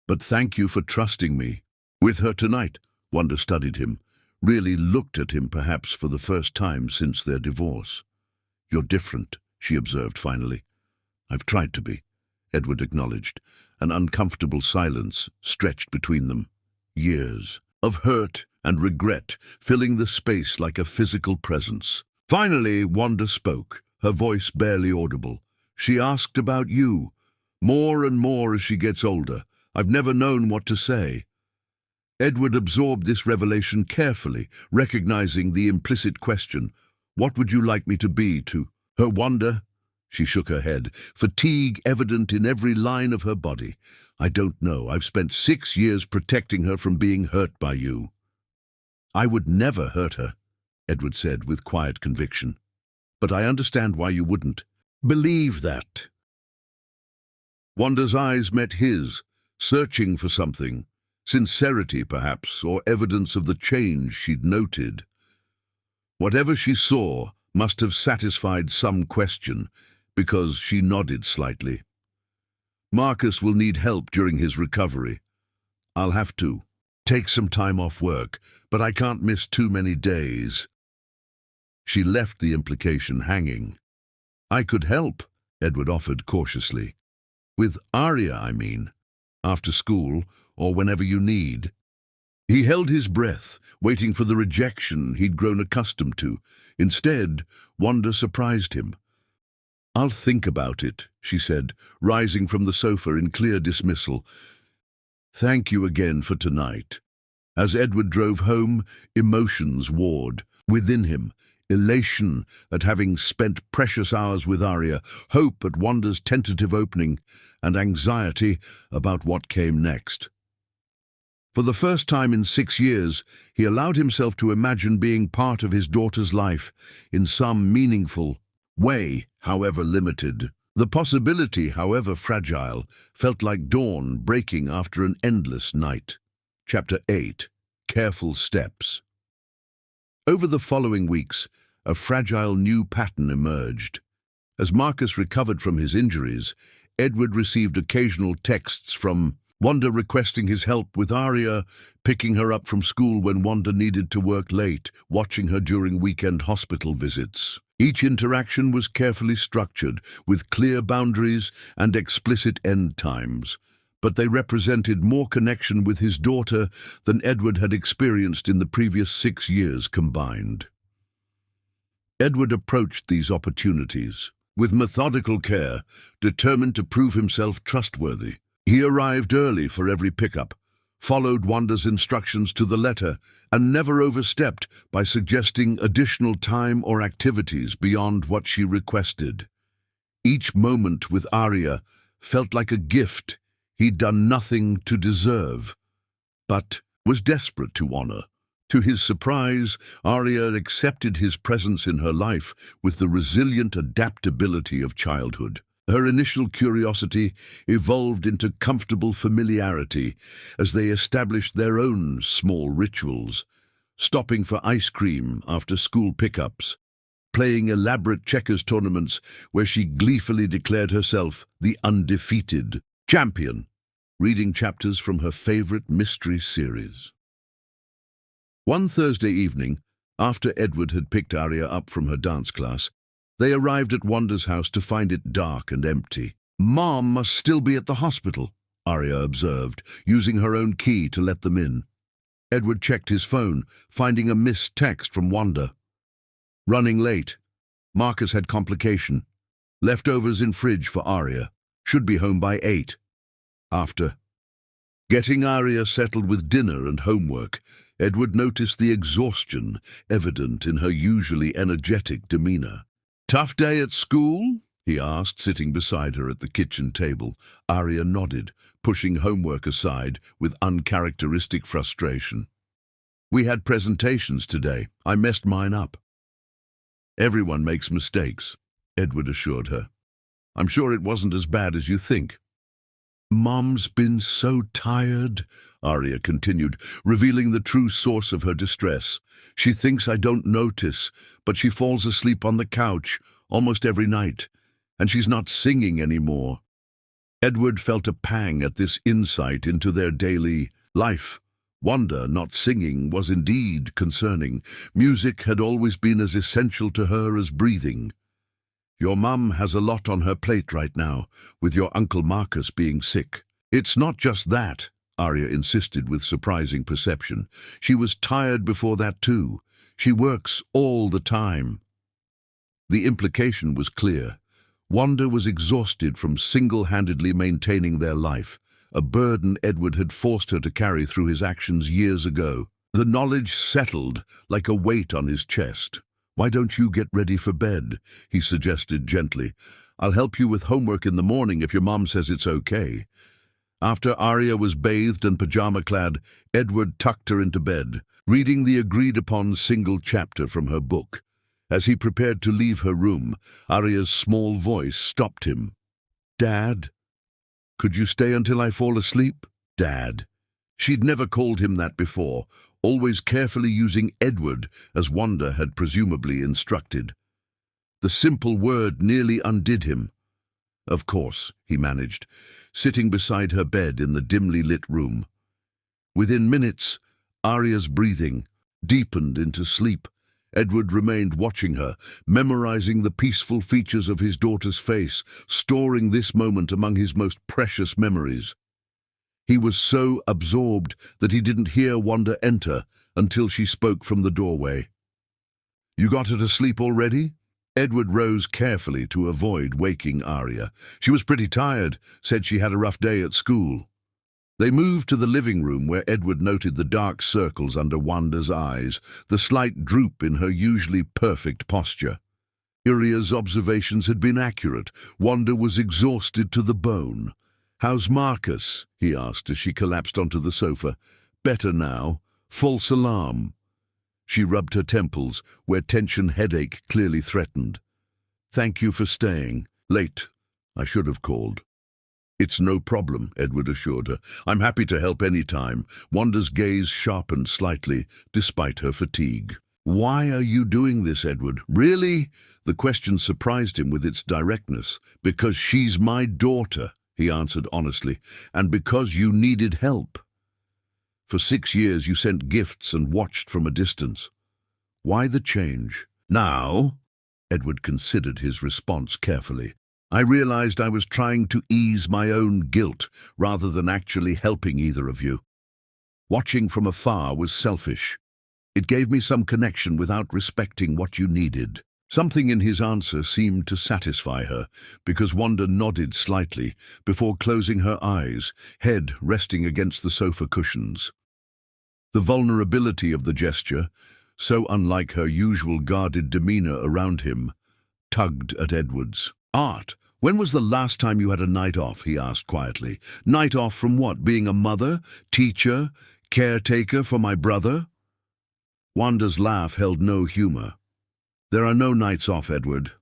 but thank you for trusting me. With her tonight, Wanda studied him, really looked at him perhaps for the first time since their divorce. You're different, she observed finally. I've tried to be, Edward acknowledged. An uncomfortable silence stretched between them. Years of hurt and regret filling the space like a physical presence. Finally, Wanda spoke, her voice barely audible. She asked about you. More and more as she gets older. I've never known what to say. Edward absorbed this revelation carefully, recognizing the implicit question. What would you like me to be to her, Wanda? She shook her head, fatigue evident in every line of her body. I don't know. I've spent 6 years protecting her from being hurt by you. I would never hurt her, Edward said with quiet conviction. But I understand why you wouldn't. Believe that. Wanda's eyes met his, searching for something. Sincerity, perhaps, or evidence of the change she'd noted. Whatever she saw must have satisfied some question, because she nodded slightly. Marcus will need help during his recovery. I'll have to take some time off work, but I can't miss too many days. She left the implication hanging. I could help, Edward offered cautiously. With Arya, I mean. After school, or whenever you need. He held his breath, waiting for the rejection he'd grown accustomed to. Instead, Wanda surprised him. I'll think about it, she said, rising from the sofa in clear dismissal. Thank you again for tonight. As Edward drove home, emotions warred within him. Elation at having spent precious hours with Arya, hope at Wanda's tentative opening, and anxiety about what came next. For the first time in 6 years, he allowed himself to imagine being part of his daughter's life in some meaningful way, however limited. The possibility, however fragile, felt like dawn breaking after an endless night. Chapter 8. Careful Steps. Over the following weeks, a fragile new pattern emerged. As Marcus recovered from his injuries, Edward received occasional texts from Wanda requesting his help with Arya, picking her up from school when Wanda needed to work late, watching her during weekend hospital visits. Each interaction was carefully structured, with clear boundaries and explicit end times, but they represented more connection with his daughter than Edward had experienced in the previous 6 years combined. Edward approached these opportunities with methodical care, determined to prove himself trustworthy. He arrived early for every pickup, followed Wanda's instructions to the letter, and never overstepped by suggesting additional time or activities beyond what she requested. Each moment with Arya felt like a gift he'd done nothing to deserve, but was desperate to honor. To his surprise, Arya accepted his presence in her life with the resilient adaptability of childhood. Her initial curiosity evolved into comfortable familiarity as they established their own small rituals, stopping for ice cream after school pickups, playing elaborate checkers tournaments where she gleefully declared herself the undefeated champion, reading chapters from her favorite mystery series. One Thursday evening, after Edward had picked Arya up from her dance class, they arrived at Wanda's house to find it dark and empty. "Mom must still be at the hospital," Arya observed, using her own key to let them in. Edward checked his phone, finding a missed text from Wanda. "Running late. Marcus had complication. Leftovers in fridge for Arya. Should be home by 8. After getting Arya settled with dinner and homework, Edward noticed the exhaustion evident in her usually energetic demeanor. "Tough day at school?" he asked, sitting beside her at the kitchen table. Arya nodded, pushing homework aside with uncharacteristic frustration. "We had presentations today. I messed mine up." "Everyone makes mistakes," Edward assured her. "I'm sure it wasn't as bad as you think." "Mom's been so tired," Arya continued, revealing the true source of her distress. "She thinks I don't notice, but she falls asleep on the couch almost every night, and she's not singing anymore." Edward felt a pang at this insight into their daily life. Wanda not singing was indeed concerning. Music had always been as essential to her as breathing. "Your mum has a lot on her plate right now, with your Uncle Marcus being sick." "It's not just that," Arya insisted with surprising perception. "She was tired before that too. She works all the time." The implication was clear. Wanda was exhausted from single-handedly maintaining their life, a burden Edward had forced her to carry through his actions years ago. The knowledge settled like a weight on his chest. "Why don't you get ready for bed?" he suggested gently. "I'll help you with homework in the morning if your mom says it's okay." After Arya was bathed and pajama-clad, Edward tucked her into bed, reading the agreed-upon single chapter from her book. As he prepared to leave her room, Arya's small voice stopped him. "Dad? Could you stay until I fall asleep?" "Dad." She'd never called him that before, always carefully using Edward as Wanda had presumably instructed. The simple word nearly undid him. "Of course," he managed, sitting beside her bed in the dimly lit room. Within minutes, Arya's breathing deepened into sleep. Edward remained watching her, memorizing the peaceful features of his daughter's face, storing this moment among his most precious memories. He was so absorbed that he didn't hear Wanda enter until she spoke from the doorway. "You got her to sleep already?" Edward rose carefully to avoid waking Arya. She was pretty tired, said she had a rough day at school. They moved to the living room where Edward noted the dark circles under Wanda's eyes, the slight droop in her usually perfect posture. Arya's observations had been accurate. Wanda was exhausted to the bone. "How's Marcus?" he asked as she collapsed onto the sofa. "Better now. False alarm." She rubbed her temples, where tension headache clearly threatened. "Thank you for staying. Late. I should have called." "It's no problem," Edward assured her. "I'm happy to help any time." Wanda's gaze sharpened slightly, despite her fatigue. "Why are you doing this, Edward? Really?" The question surprised him with its directness. "Because she's my daughter," he answered honestly, and because you needed help. For 6 years you sent gifts and watched from a distance. Why the change? Now, Edward considered his response carefully. I realized I was trying to ease my own guilt rather than actually helping either of you. Watching from afar was selfish. It gave me some connection without respecting what you needed. Something in his answer seemed to satisfy her, because Wanda nodded slightly before closing her eyes, head resting against the sofa cushions. The vulnerability of the gesture, so unlike her usual guarded demeanor around him, tugged at Edward's. Art, when was the last time you had a night off? He asked quietly. Night off from what? Being a mother, teacher, caretaker for my brother? Wanda's laugh held no humor. There are no nights off, Edward.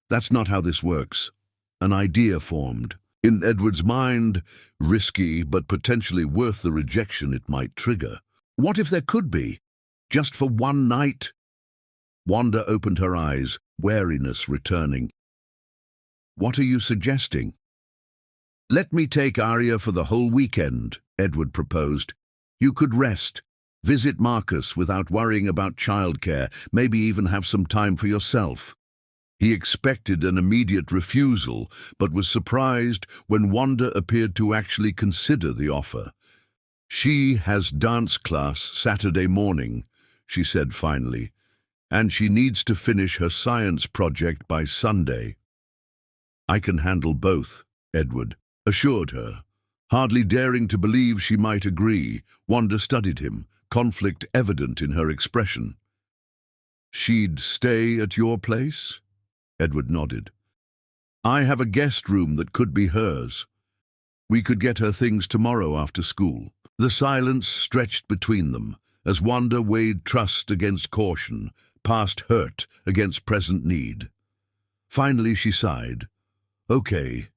That's not how this works. An idea formed. In Edward's mind, risky but potentially worth the rejection it might trigger. What if there could be? Just for one night? Wanda opened her eyes, wariness returning. What are you suggesting? Let me take Arya for the whole weekend, Edward proposed. You could rest, visit Marcus without worrying about childcare, maybe even have some time for yourself. He expected an immediate refusal, but was surprised when Wanda appeared to actually consider the offer. She has dance class Saturday morning, she said finally, and she needs to finish her science project by Sunday. I can handle both, Edward assured her. Hardly daring to believe she might agree, Wanda studied him, conflict evident in her expression. She'd stay at your place? Edward nodded. I have a guest room that could be hers. We could get her things tomorrow after school. The silence stretched between them, as Wanda weighed trust against caution, past hurt against present need. Finally she sighed. Okay,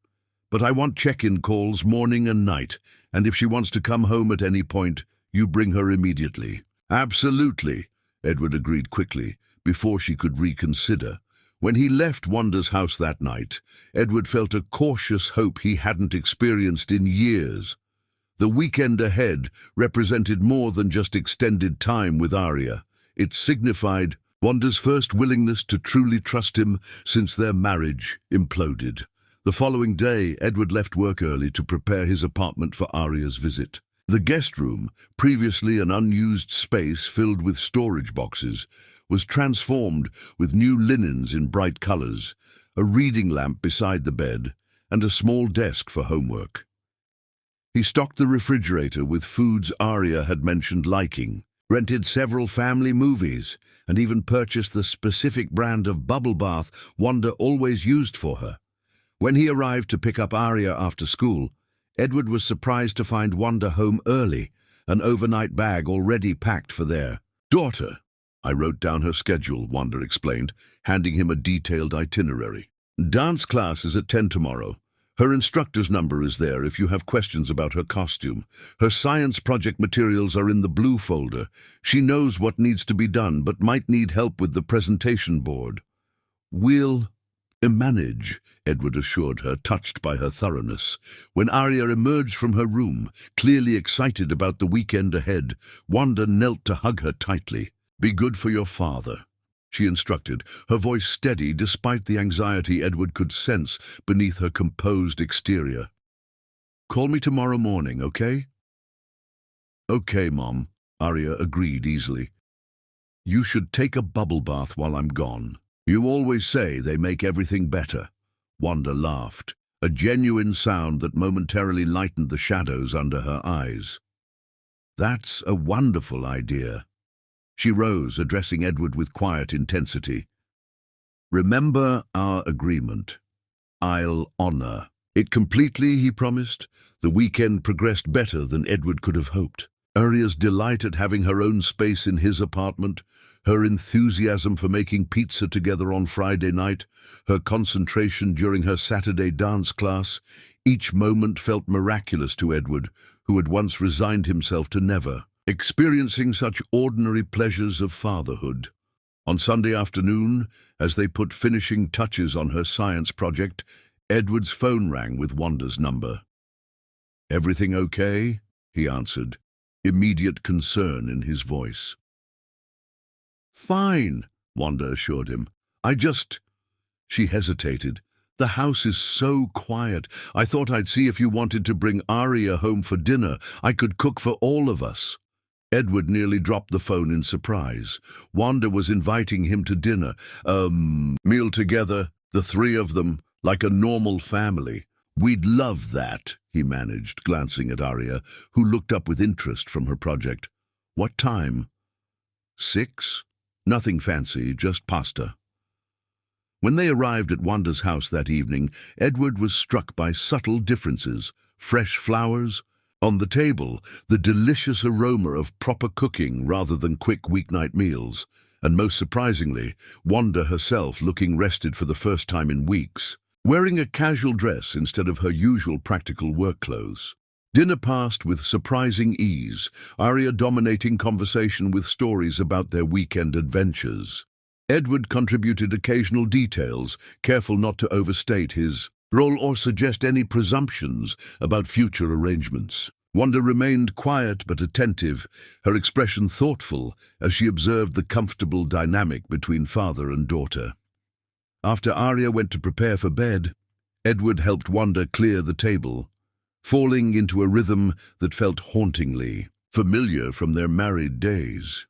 but I want check-in calls morning and night, and if she wants to come home at any point, you bring her immediately. Absolutely, Edward agreed quickly, before she could reconsider. When he left Wanda's house that night, Edward felt a cautious hope he hadn't experienced in years. The weekend ahead represented more than just extended time with Arya. It signified Wanda's first willingness to truly trust him since their marriage imploded. The following day, Edward left work early to prepare his apartment for Arya's visit. The guest room, previously an unused space filled with storage boxes, was transformed with new linens in bright colors, a reading lamp beside the bed, and a small desk for homework. He stocked the refrigerator with foods Arya had mentioned liking, rented several family movies, and even purchased the specific brand of bubble bath Wanda always used for her. When he arrived to pick up Arya after school, Edward was surprised to find Wanda home early, an overnight bag already packed for their daughter. I wrote down her schedule, Wanda explained, handing him a detailed itinerary. Dance class is at 10 tomorrow. Her instructor's number is there if you have questions about her costume. Her science project materials are in the blue folder. She knows what needs to be done, but might need help with the presentation board. We'll manage, Edward assured her, touched by her thoroughness. When Arya emerged from her room, clearly excited about the weekend ahead, Wanda knelt to hug her tightly. Be good for your father, she instructed, her voice steady despite the anxiety Edward could sense beneath her composed exterior. Call me tomorrow morning, okay? Okay, Mom, Arya agreed easily. You should take a bubble bath while I'm gone. You always say they make everything better. Wanda laughed, a genuine sound that momentarily lightened the shadows under her eyes. That's a wonderful idea. She rose, addressing Edward with quiet intensity. Remember our agreement. I'll honor it completely, he promised. The weekend progressed better than Edward could have hoped. Arya's delight at having her own space in his apartment, her enthusiasm for making pizza together on Friday night, her concentration during her Saturday dance class, each moment felt miraculous to Edward, who had once resigned himself to never experiencing such ordinary pleasures of fatherhood. On Sunday afternoon, as they put finishing touches on her science project, Edward's phone rang with Wanda's number. "Everything okay?" he answered, immediate concern in his voice. "Fine," Wanda assured him. "I just—" She hesitated. "The house is so quiet. I thought I'd see if you wanted to bring Arya home for dinner. I could cook for all of us." Edward nearly dropped the phone in surprise. Wanda was inviting him to dinner. Meal together, the three of them, like a normal family. "We'd love that," he managed, glancing at Arya, who looked up with interest from her project. "What time?" 6? Nothing fancy, just pasta. When they arrived at Wanda's house that evening, Edward was struck by subtle differences. Fresh flowers on the table, the delicious aroma of proper cooking rather than quick weeknight meals, and most surprisingly, Wanda herself looking rested for the first time in weeks, wearing a casual dress instead of her usual practical work clothes. Dinner passed with surprising ease, Arya dominating conversation with stories about their weekend adventures. Edward contributed occasional details, careful not to overstate his role or suggest any presumptions about future arrangements. Wanda remained quiet but attentive, her expression thoughtful as she observed the comfortable dynamic between father and daughter. After Arya went to prepare for bed, Edward helped Wanda clear the table, falling into a rhythm that felt hauntingly familiar from their married days.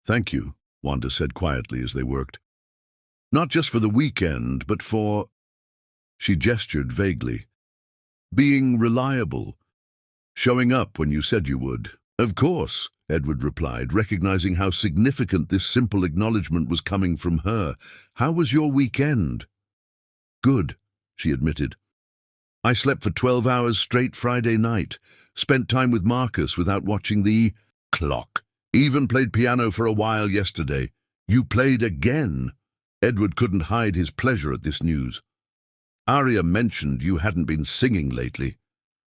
"Thank you," Wanda said quietly as they worked. "Not just for the weekend, but for—" She gestured vaguely. "Being reliable. Showing up when you said you would." "Of course," Edward replied, recognizing how significant this simple acknowledgement was coming from her. "How was your weekend?" "Good," she admitted. "I slept for 12 hours straight Friday night. Spent time with Marcus without watching the clock. Even played piano for a while yesterday." "You played again?" Edward couldn't hide his pleasure at this news. "Arya mentioned you hadn't been singing lately."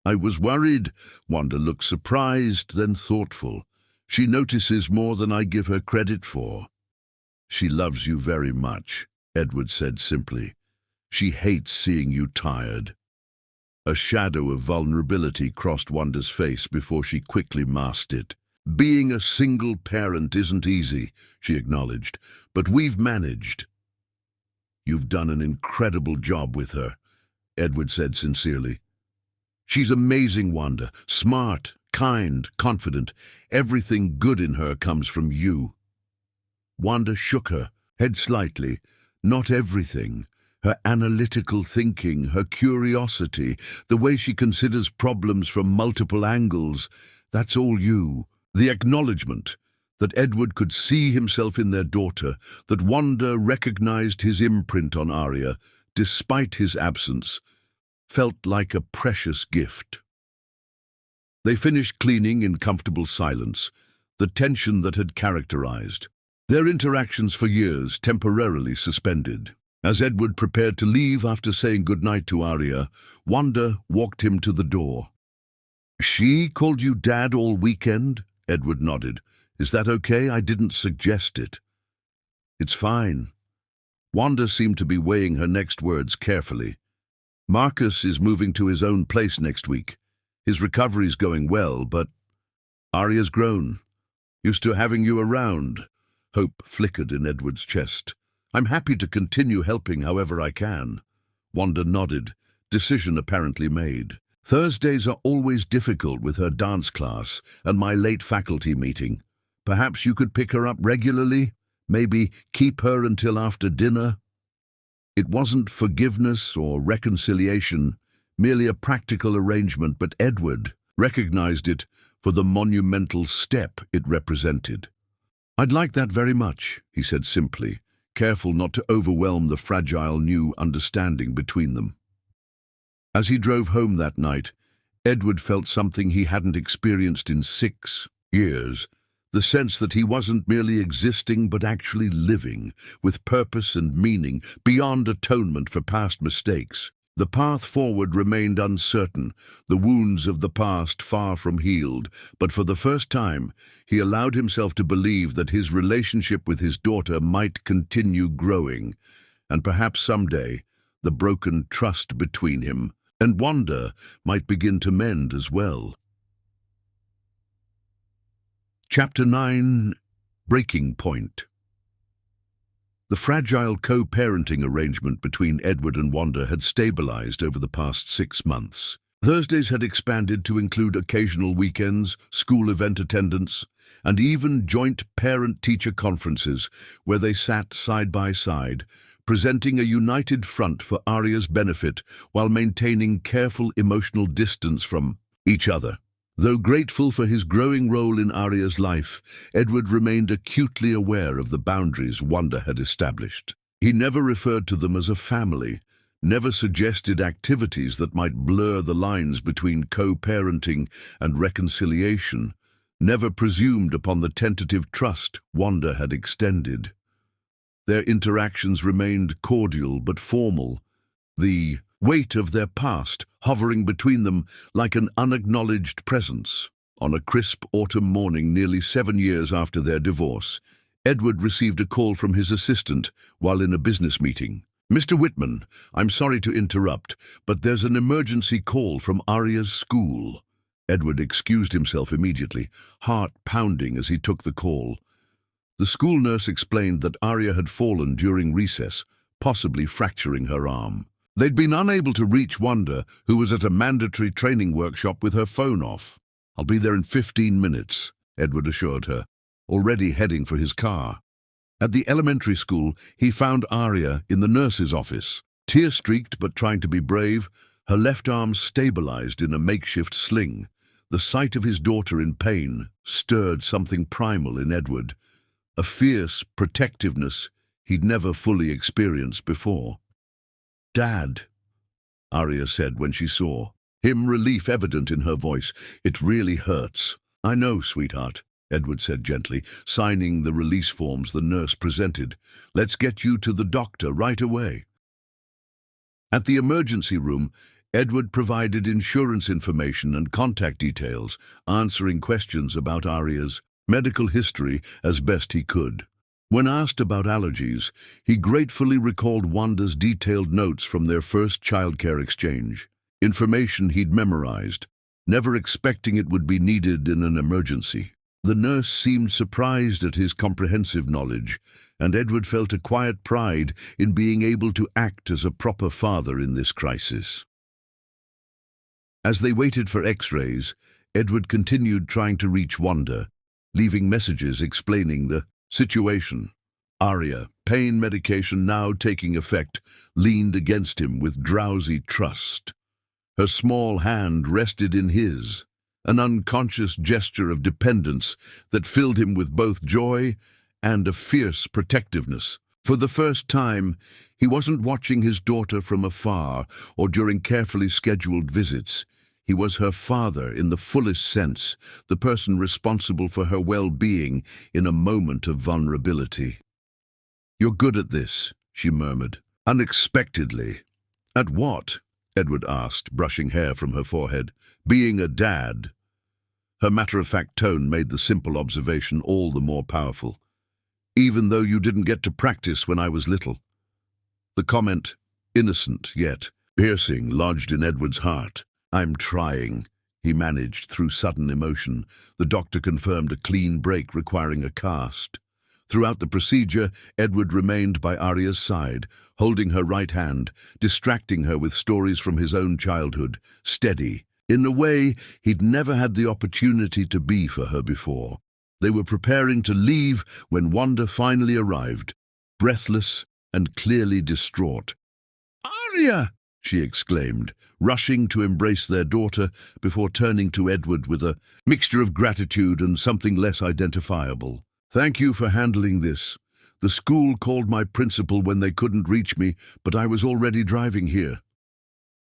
"I was worried." Wanda looked surprised, then thoughtful. "She notices more than I give her credit for." "She loves you very much," Edward said simply. "She hates seeing you tired." A shadow of vulnerability crossed Wanda's face before she quickly masked it. "Being a single parent isn't easy," she acknowledged, "but we've managed." "You've done an incredible job with her," Edward said sincerely. "She's amazing, Wanda. Smart, kind, confident. Everything good in her comes from you." Wanda shook her head slightly. "Not everything. Her analytical thinking, her curiosity, the way she considers problems from multiple angles, that's all you." The acknowledgement that Edward could see himself in their daughter, that Wanda recognized his imprint on Arya, despite his absence, felt like a precious gift. They finished cleaning in comfortable silence, the tension that had characterized their interactions for years temporarily suspended. As Edward prepared to leave after saying goodnight to Arya, Wanda walked him to the door. "She called you Dad all weekend?" Edward nodded. "Is that okay? I didn't suggest it." "It's fine." Wanda seemed to be weighing her next words carefully. "Marcus is moving to his own place next week. His recovery's going well, but Arya's grown. Used to having you around." Hope flickered in Edward's chest. "I'm happy to continue helping however I can." Wanda nodded, decision apparently made. "Thursdays are always difficult with her dance class and my late faculty meeting. Perhaps you could pick her up regularly? Maybe keep her until after dinner?" It wasn't forgiveness or reconciliation, merely a practical arrangement, but Edward recognized it for the monumental step it represented. "I'd like that very much," he said simply, careful not to overwhelm the fragile new understanding between them. As he drove home that night, Edward felt something he hadn't experienced in 6 years, the sense that he wasn't merely existing but actually living, with purpose and meaning, beyond atonement for past mistakes. The path forward remained uncertain, the wounds of the past far from healed, but for the first time, he allowed himself to believe that his relationship with his daughter might continue growing, and perhaps someday, the broken trust between him and Wanda might begin to mend as well. Chapter 9: Breaking Point. The fragile co-parenting arrangement between Edward and Wanda had stabilized over the past 6 months. Thursdays had expanded to include occasional weekends, school event attendance, and even joint parent-teacher conferences where they sat side by side, presenting a united front for Arya's benefit while maintaining careful emotional distance from each other. Though grateful for his growing role in Arya's life, Edward remained acutely aware of the boundaries Wanda had established. He never referred to them as a family, never suggested activities that might blur the lines between co-parenting and reconciliation, never presumed upon the tentative trust Wanda had extended. Their interactions remained cordial but formal, the weight of their past hovering between them like an unacknowledged presence. On a crisp autumn morning nearly 7 years after their divorce, Edward received a call from his assistant while in a business meeting. "Mr. Whitman, I'm sorry to interrupt, but there's an emergency call from Arya's school." Edward excused himself immediately, heart pounding as he took the call. The school nurse explained that Arya had fallen during recess, possibly fracturing her arm. They'd been unable to reach Wanda, who was at a mandatory training workshop with her phone off. "I'll be there in 15 minutes, Edward assured her, already heading for his car. At the elementary school, he found Arya in the nurse's office. Tear-streaked but trying to be brave, her left arm stabilized in a makeshift sling. The sight of his daughter in pain stirred something primal in Edward, a fierce protectiveness he'd never fully experienced before. "Dad," Arya said when she saw him, relief evident in her voice. "It really hurts." "I know, sweetheart," Edward said gently, signing the release forms the nurse presented. "Let's get you to the doctor right away." At the emergency room, Edward provided insurance information and contact details, answering questions about Arya's medical history as best he could. When asked about allergies, he gratefully recalled Wanda's detailed notes from their first childcare exchange, information he'd memorized, never expecting it would be needed in an emergency. The nurse seemed surprised at his comprehensive knowledge, and Edward felt a quiet pride in being able to act as a proper father in this crisis. As they waited for X-rays, Edward continued trying to reach Wanda, leaving messages explaining the situation. Arya, pain medication now taking effect, leaned against him with drowsy trust. Her small hand rested in his, an unconscious gesture of dependence that filled him with both joy and a fierce protectiveness. For the first time, he wasn't watching his daughter from afar or during carefully scheduled visits. He was her father in the fullest sense, the person responsible for her well-being in a moment of vulnerability. "You're good at this," she murmured, unexpectedly. "At what?" Edward asked, brushing hair from her forehead. "Being a dad." Her matter-of-fact tone made the simple observation all the more powerful. "Even though you didn't get to practice when I was little." The comment, innocent yet piercing, lodged in Edward's heart. "I'm trying," he managed through sudden emotion. The doctor confirmed a clean break requiring a cast. Throughout the procedure, Edward remained by Arya's side, holding her right hand, distracting her with stories from his own childhood, steady, in a way he'd never had the opportunity to be for her before. They were preparing to leave when Wanda finally arrived, breathless and clearly distraught. "Arya!" she exclaimed, rushing to embrace their daughter before turning to Edward with a mixture of gratitude and something less identifiable. "Thank you for handling this. The school called my principal when they couldn't reach me, but I was already driving here."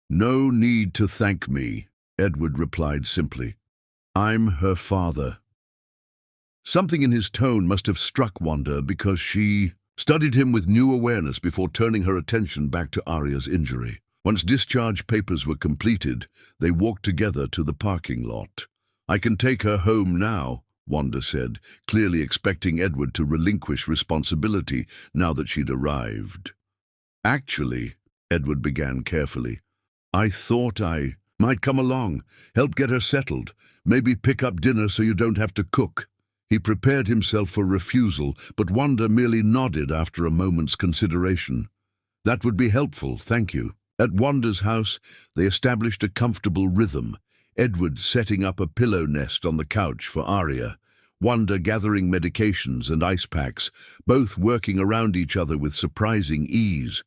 "No need to thank me," Edward replied simply. "I'm her father." Something in his tone must have struck Wanda because she studied him with new awareness before turning her attention back to Arya's injury. Once discharge papers were completed, they walked together to the parking lot. "I can take her home now," Wanda said, clearly expecting Edward to relinquish responsibility now that she'd arrived. "Actually," Edward began carefully, I thought I might come along, help get her settled, maybe pick up dinner so you don't have to cook. He prepared himself for refusal, but Wanda merely nodded after a moment's consideration. That would be helpful, thank you. At Wanda's house, they established a comfortable rhythm, Edward setting up a pillow nest on the couch for Arya, Wanda gathering medications and ice packs, both working around each other with surprising ease.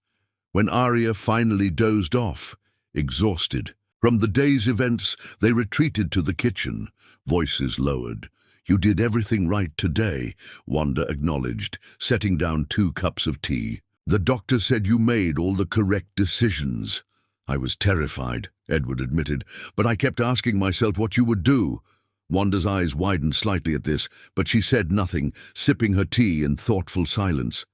When Arya finally dozed off, exhausted from the day's events, they retreated to the kitchen, voices lowered. You did everything right today, Wanda acknowledged, setting down 2 cups of tea. The doctor said you made all the correct decisions. I was terrified, Edward admitted, but I kept asking myself what you would do. Wanda's eyes widened slightly at this, but she said nothing, sipping her tea in thoughtful silence.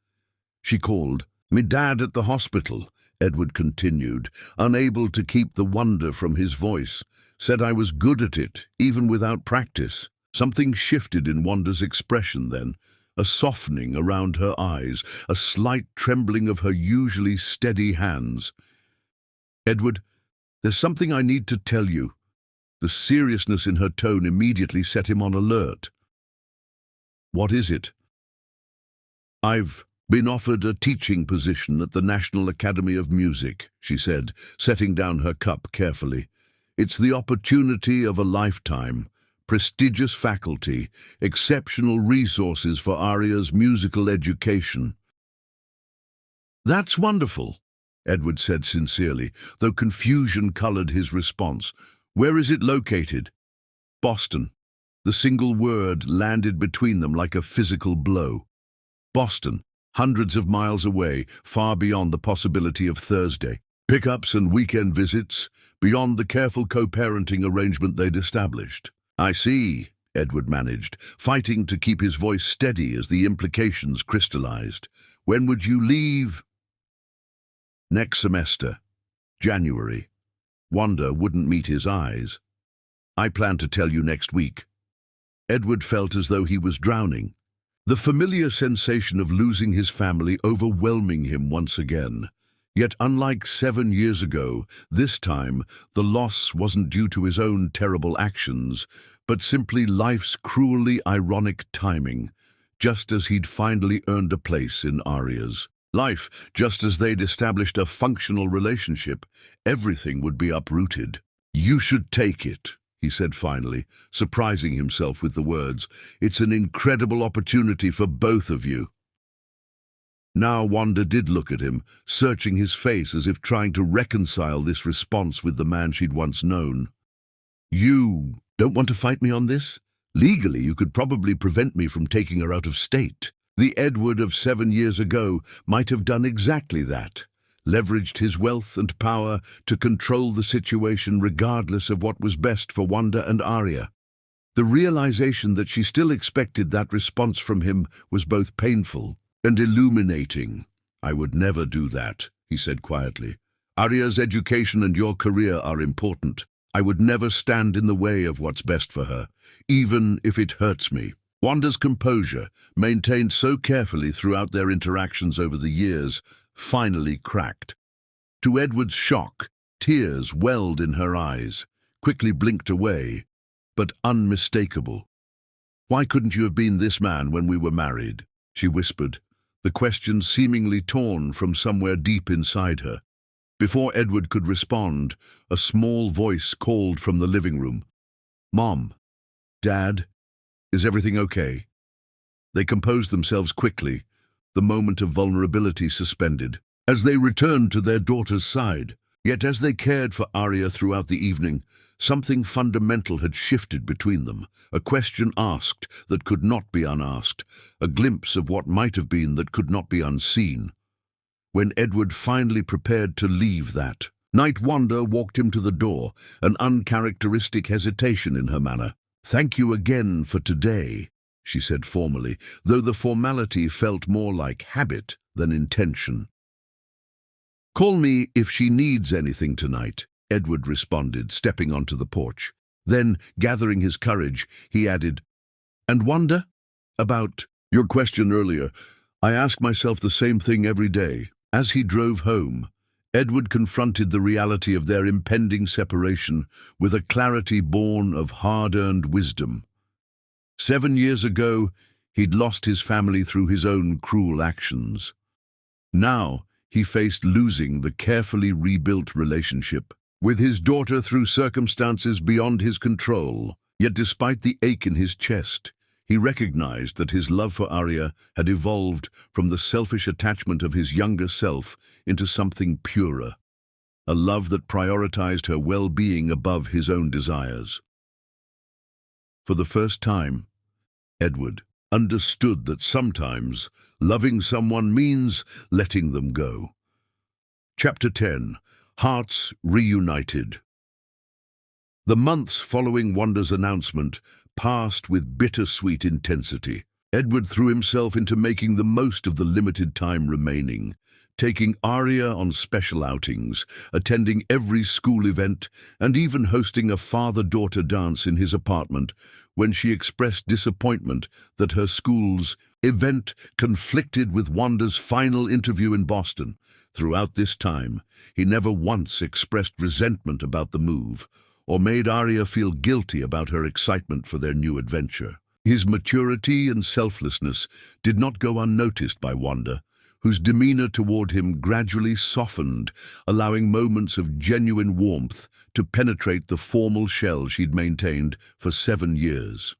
She called, "Me dad at the hospital," Edward continued, unable to keep the wonder from his voice. Said I was good at it, even without practice. Something shifted in Wanda's expression then, a softening around her eyes, a slight trembling of her usually steady hands. "Edward, there's something I need to tell you." The seriousness in her tone immediately set him on alert. "What is it?" "I've been offered a teaching position at the National Academy of Music," she said, setting down her cup carefully. "It's the opportunity of a lifetime. Prestigious faculty, exceptional resources for Arya's musical education." "That's wonderful," Edward said sincerely, though confusion colored his response. "Where is it located?" "Boston." The single word landed between them like a physical blow. Boston, hundreds of miles away, far beyond the possibility of Thursday. Pickups and weekend visits, beyond the careful co-parenting arrangement they'd established. "I see," Edward managed, fighting to keep his voice steady as the implications crystallized. "When would you leave?" "Next semester. January." Wanda wouldn't meet his eyes. "I plan to tell you next week." Edward felt as though he was drowning, the familiar sensation of losing his family overwhelming him once again. Yet unlike 7 years ago, this time the loss wasn't due to his own terrible actions, but simply life's cruelly ironic timing, just as he'd finally earned a place in Arya's life, just as they'd established a functional relationship, everything would be uprooted. "You should take it," he said finally, surprising himself with the words. "It's an incredible opportunity for both of you." Now Wanda did look at him, searching his face as if trying to reconcile this response with the man she'd once known. "You don't want to fight me on this? Legally, you could probably prevent me from taking her out of state." The Edward of 7 years ago might have done exactly that, leveraged his wealth and power to control the situation regardless of what was best for Wanda and Arya. The realization that she still expected that response from him was both painful and illuminating. "I would never do that," he said quietly. "Arya's education and your career are important. I would never stand in the way of what's best for her, even if it hurts me." Wanda's composure, maintained so carefully throughout their interactions over the years, finally cracked. To Edward's shock, tears welled in her eyes, quickly blinked away, but unmistakable. "Why couldn't you have been this man when we were married?" she whispered, the question seemingly torn from somewhere deep inside her. Before Edward could respond, a small voice called from the living room. "Mom, Dad, is everything okay?" They composed themselves quickly, the moment of vulnerability suspended, as they returned to their daughter's side. Yet as they cared for Arya throughout the evening, something fundamental had shifted between them, a question asked that could not be unasked, a glimpse of what might have been that could not be unseen. When Edward finally prepared to leave that night, Wanda walked him to the door, an uncharacteristic hesitation in her manner. "Thank you again for today," she said formally, though the formality felt more like habit than intention. "Call me if she needs anything tonight," Edward responded, stepping onto the porch. Then, gathering his courage, he added, "And Wanda? About your question earlier, I ask myself the same thing every day." As he drove home, Edward confronted the reality of their impending separation with a clarity born of hard-earned wisdom. 7 years ago, he'd lost his family through his own cruel actions. Now, he faced losing the carefully rebuilt relationship with his daughter through circumstances beyond his control. Yet despite the ache in his chest, he recognized that his love for Arya had evolved from the selfish attachment of his younger self into something purer, a love that prioritized her well-being above his own desires. For the first time, Edward understood that sometimes loving someone means letting them go. Chapter 10. Hearts Reunited. The months following Wanda's announcement passed with bittersweet intensity. Edward threw himself into making the most of the limited time remaining, taking Arya on special outings, attending every school event, and even hosting a father-daughter dance in his apartment when she expressed disappointment that her school's event conflicted with Wanda's final interview in Boston. Throughout this time, he never once expressed resentment about the move, or made Arya feel guilty about her excitement for their new adventure. His maturity and selflessness did not go unnoticed by Wanda, whose demeanor toward him gradually softened, allowing moments of genuine warmth to penetrate the formal shell she'd maintained for 7 years.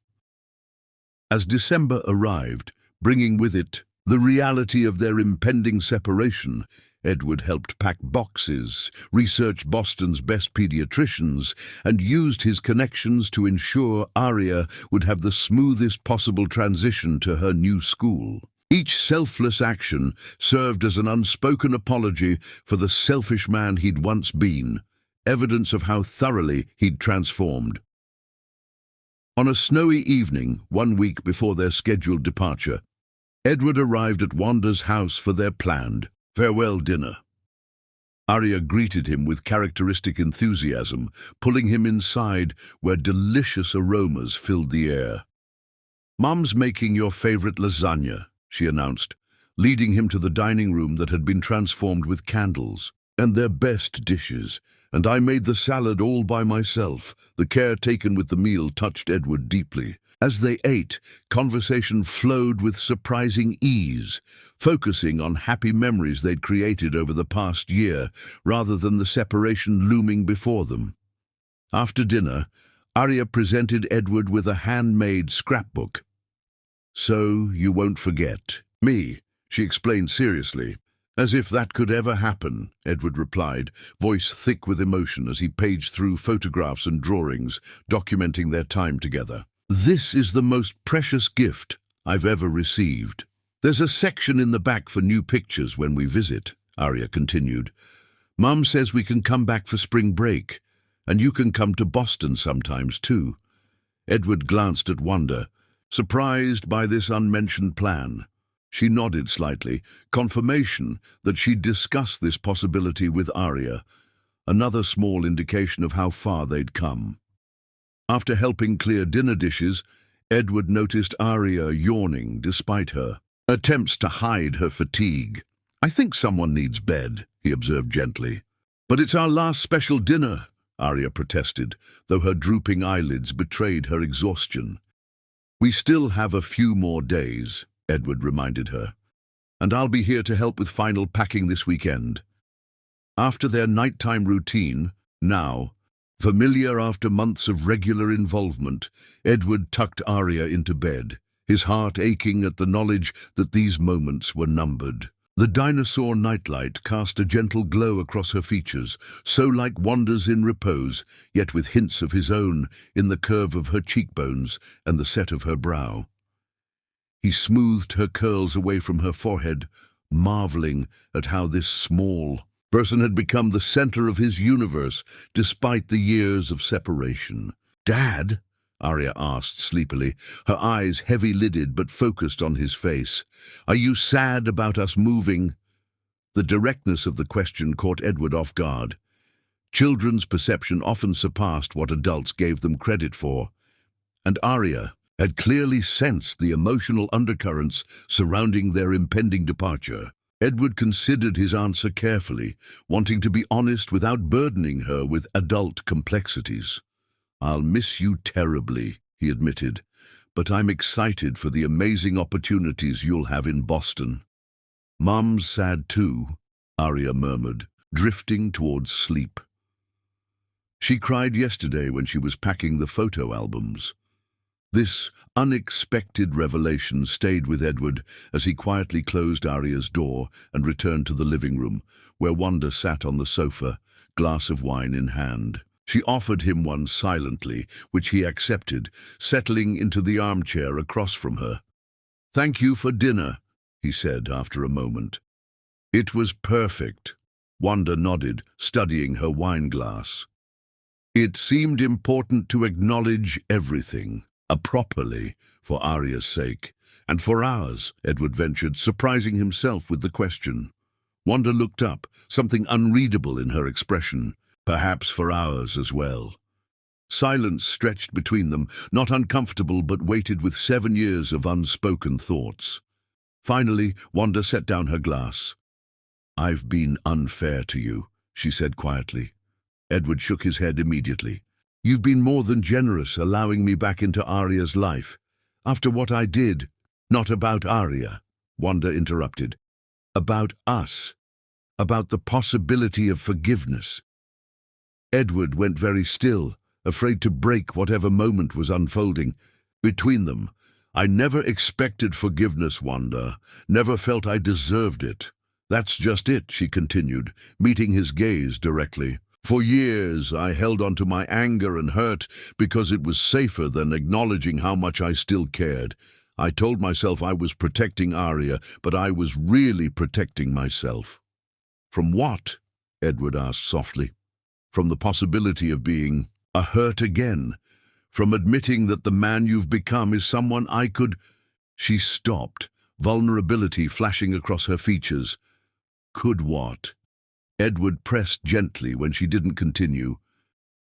As December arrived, bringing with it the reality of their impending separation, Edward helped pack boxes, researched Boston's best pediatricians, and used his connections to ensure Arya would have the smoothest possible transition to her new school. Each selfless action served as an unspoken apology for the selfish man he'd once been, evidence of how thoroughly he'd transformed. On a snowy evening, 1 week before their scheduled departure, Edward arrived at Wanda's house for their planned farewell dinner. Arya greeted him with characteristic enthusiasm, pulling him inside where delicious aromas filled the air. "Mom's making your favorite lasagna," she announced, leading him to the dining room that had been transformed with candles, "and their best dishes. And I made the salad all by myself." The care taken with the meal touched Edward deeply. As they ate, conversation flowed with surprising ease, focusing on happy memories they'd created over the past year, rather than the separation looming before them. After dinner, Arya presented Edward with a handmade scrapbook. "So you won't forget me," she explained seriously. "As if that could ever happen," Edward replied, voice thick with emotion as he paged through photographs and drawings, documenting their time together. "This is the most precious gift I've ever received. There's a section in the back for new pictures when we visit," Arya continued. "Mum says we can come back for spring break, and you can come to Boston sometimes too." Edward glanced at Wanda, surprised by this unmentioned plan. She nodded slightly, confirmation that she'd discussed this possibility with Arya, another small indication of how far they'd come. After helping clear dinner dishes, Edward noticed Arya yawning despite her attempts to hide her fatigue. "I think someone needs bed," he observed gently. "But it's our last special dinner," Arya protested, though her drooping eyelids betrayed her exhaustion. "We still have a few more days," Edward reminded her, "and I'll be here to help with final packing this weekend." After their nighttime routine, now familiar after months of regular involvement, Edward tucked Arya into bed, his heart aching at the knowledge that these moments were numbered. The dinosaur nightlight cast a gentle glow across her features, so like Wanda's in repose, yet with hints of his own in the curve of her cheekbones and the set of her brow. He smoothed her curls away from her forehead, marveling at how this small person had become the center of his universe despite the years of separation. "Dad?" Arya asked sleepily, her eyes heavy-lidded but focused on his face. "Are you sad about us moving?" The directness of the question caught Edward off guard. Children's perception often surpassed what adults gave them credit for, and Arya had clearly sensed the emotional undercurrents surrounding their impending departure. Edward considered his answer carefully, wanting to be honest without burdening her with adult complexities. "I'll miss you terribly," he admitted, "but I'm excited for the amazing opportunities you'll have in Boston." "Mum's sad too," Arya murmured, drifting towards sleep. She cried yesterday when she was packing the photo albums. This unexpected revelation stayed with Edward as he quietly closed Arya's door and returned to the living room, where Wanda sat on the sofa, glass of wine in hand. She offered him one silently, which he accepted, settling into the armchair across from her. "Thank you for dinner," he said after a moment. "It was perfect." Wanda nodded, studying her wine glass. It seemed important to acknowledge everything, properly, for Arya's sake, and for ours, Edward ventured, surprising himself with the question. Wanda looked up, something unreadable in her expression, perhaps for ours as well. Silence stretched between them, not uncomfortable but weighted with 7 years of unspoken thoughts. Finally, Wanda set down her glass. "I've been unfair to you," she said quietly. Edward shook his head immediately. "You've been more than generous, allowing me back into Arya's life. After what I did." "Not about Arya," Wanda interrupted. "About us. About the possibility of forgiveness." Edward went very still, afraid to break whatever moment was unfolding between them. "I never expected forgiveness, Wanda. Never felt I deserved it." "That's just it," she continued, meeting his gaze directly. "For years I held on to my anger and hurt because it was safer than acknowledging how much I still cared. I told myself I was protecting Arya, but I was really protecting myself." "From what?" Edward asked softly. "From the possibility of being hurt again. From admitting that the man you've become is someone I could—" She stopped, vulnerability flashing across her features. "Could what?" Edward pressed gently when she didn't continue.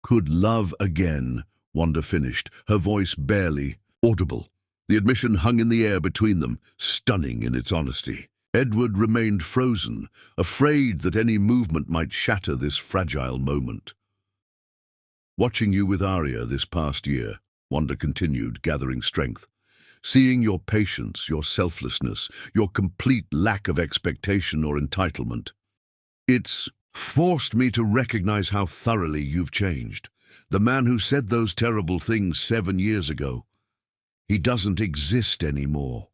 "Could love again," Wanda finished, her voice barely audible. The admission hung in the air between them, stunning in its honesty. Edward remained frozen, afraid that any movement might shatter this fragile moment. "Watching you with Arya this past year," Wanda continued, gathering strength. "Seeing your patience, your selflessness, your complete lack of expectation or entitlement. It's forced me to recognize how thoroughly you've changed. The man who said those terrible things 7 years ago, he doesn't exist anymore."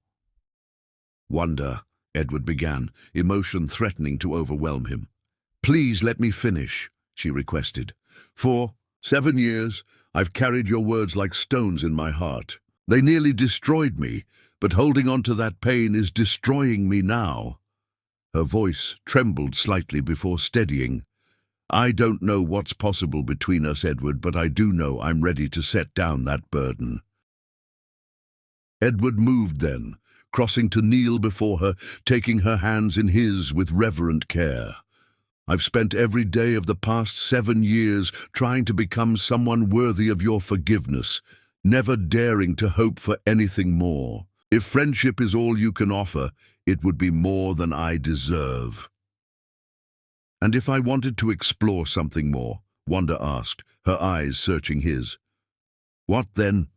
"Wanda," Edward began, emotion threatening to overwhelm him. "Please let me finish," she requested. "For 7 years, I've carried your words like stones in my heart. They nearly destroyed me, but holding on to that pain is destroying me now." Her voice trembled slightly before steadying. "I don't know what's possible between us, Edward, but I do know I'm ready to set down that burden." Edward moved then, crossing to kneel before her, taking her hands in his with reverent care. "I've spent every day of the past 7 years trying to become someone worthy of your forgiveness, never daring to hope for anything more. If friendship is all you can offer, it would be more than I deserve." "And if I wanted to explore something more?" Wanda asked, her eyes searching his. "What then?"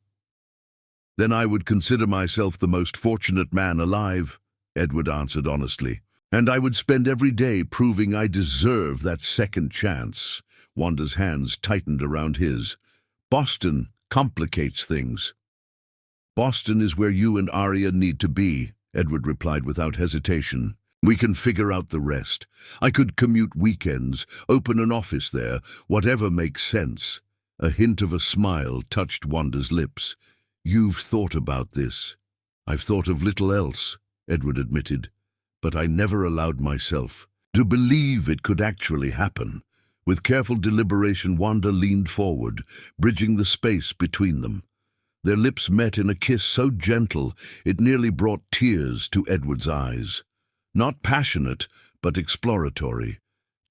"Then I would consider myself the most fortunate man alive," Edward answered honestly. "And I would spend every day proving I deserve that second chance." Wanda's hands tightened around his. "Boston complicates things." "Boston is where you and Arya need to be," Edward replied without hesitation. "We can figure out the rest. I could commute weekends, open an office there, whatever makes sense." A hint of a smile touched Wanda's lips. "You've thought about this." "I've thought of little else," Edward admitted, "but I never allowed myself to believe it could actually happen." With careful deliberation, Wanda leaned forward, bridging the space between them. Their lips met in a kiss so gentle it nearly brought tears to Edward's eyes. Not passionate, but exploratory.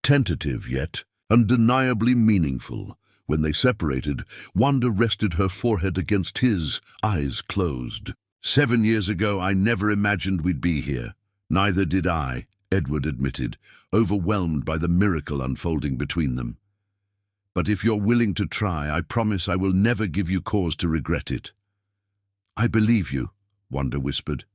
Tentative yet undeniably meaningful. When they separated, Wanda rested her forehead against his, eyes closed. 7 years ago, I never imagined we'd be here. Neither did I," Edward admitted, overwhelmed by the miracle unfolding between them. "But if you're willing to try, I promise I will never give you cause to regret it." "I believe you," Wanda whispered.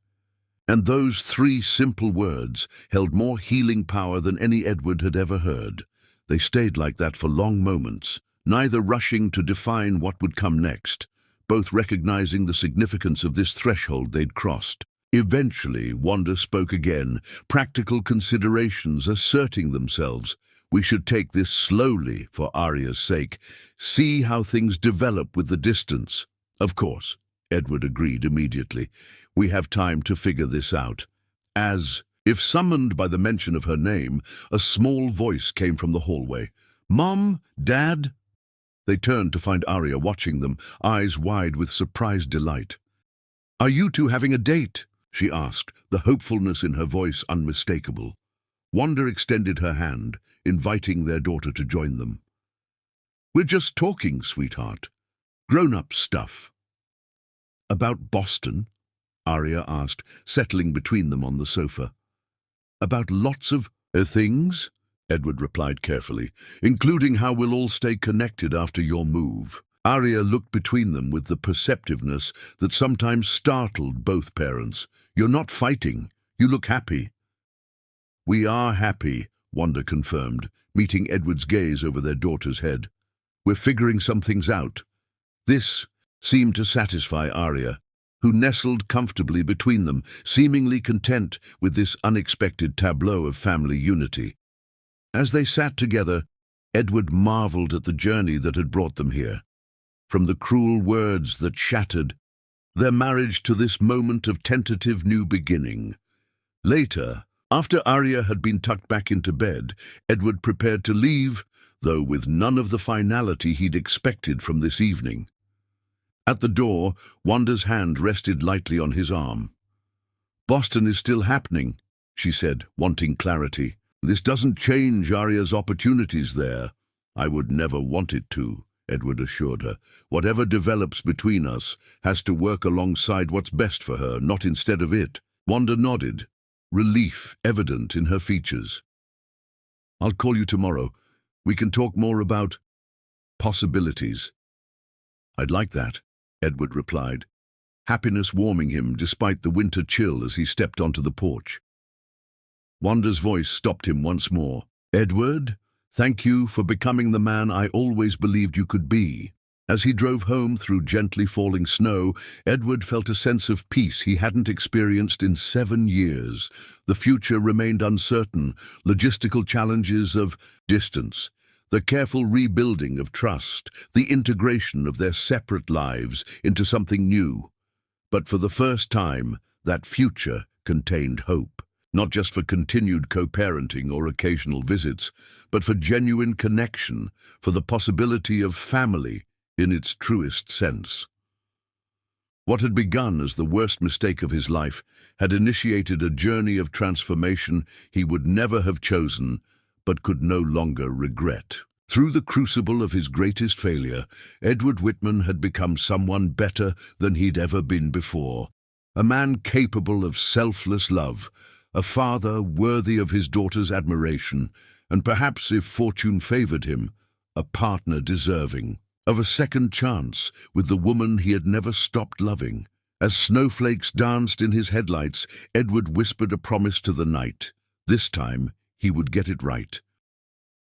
And those 3 simple words held more healing power than any Edward had ever heard. They stayed like that for long moments, neither rushing to define what would come next, both recognizing the significance of this threshold they'd crossed. Eventually, Wanda spoke again, practical considerations asserting themselves. "We should take this slowly for Arya's sake, see how things develop with the distance." "Of course," Edward agreed immediately. "We have time to figure this out." As if summoned by the mention of her name, a small voice came from the hallway. "Mom? Dad?" They turned to find Arya watching them, eyes wide with surprised delight. "Are you two having a date?" she asked, the hopefulness in her voice unmistakable. Wanda extended her hand, inviting their daughter to join them. "We're just talking, sweetheart. Grown-up stuff." "About Boston?" Arya asked, settling between them on the sofa. "About lots of things," Edward replied carefully, "including how we'll all stay connected after your move." Arya looked between them with the perceptiveness that sometimes startled both parents. "You're not fighting. You look happy." "We are happy," Wanda confirmed, meeting Edward's gaze over their daughter's head. "We're figuring some things out." This seemed to satisfy Arya, who nestled comfortably between them, seemingly content with this unexpected tableau of family unity. As they sat together, Edward marveled at the journey that had brought them here. From the cruel words that shattered their marriage to this moment of tentative new beginning. Later, after Arya had been tucked back into bed, Edward prepared to leave, though with none of the finality he'd expected from this evening. At the door, Wanda's hand rested lightly on his arm. "Boston is still happening," she said, wanting clarity. "This doesn't change Arya's opportunities there." "I would never want it to," Edward assured her. "Whatever develops between us has to work alongside what's best for her, not instead of it." Wanda nodded, relief evident in her features. "I'll call you tomorrow. We can talk more about possibilities." "I'd like that," Edward replied, happiness warming him despite the winter chill as he stepped onto the porch. Wanda's voice stopped him once more. "Edward, thank you for becoming the man I always believed you could be." As he drove home through gently falling snow, Edward felt a sense of peace he hadn't experienced in 7 years. The future remained uncertain, logistical challenges of distance, the careful rebuilding of trust, the integration of their separate lives into something new. But for the first time, that future contained hope. Not just for continued co-parenting or occasional visits, but for genuine connection, for the possibility of family in its truest sense. What had begun as the worst mistake of his life had initiated a journey of transformation he would never have chosen, but could no longer regret. Through the crucible of his greatest failure, Edward Whitman had become someone better than he'd ever been before. A man capable of selfless love, a father worthy of his daughter's admiration, and perhaps, if fortune favored him, a partner deserving of a second chance with the woman he had never stopped loving. As snowflakes danced in his headlights, Edward whispered a promise to the night. This time, he would get it right.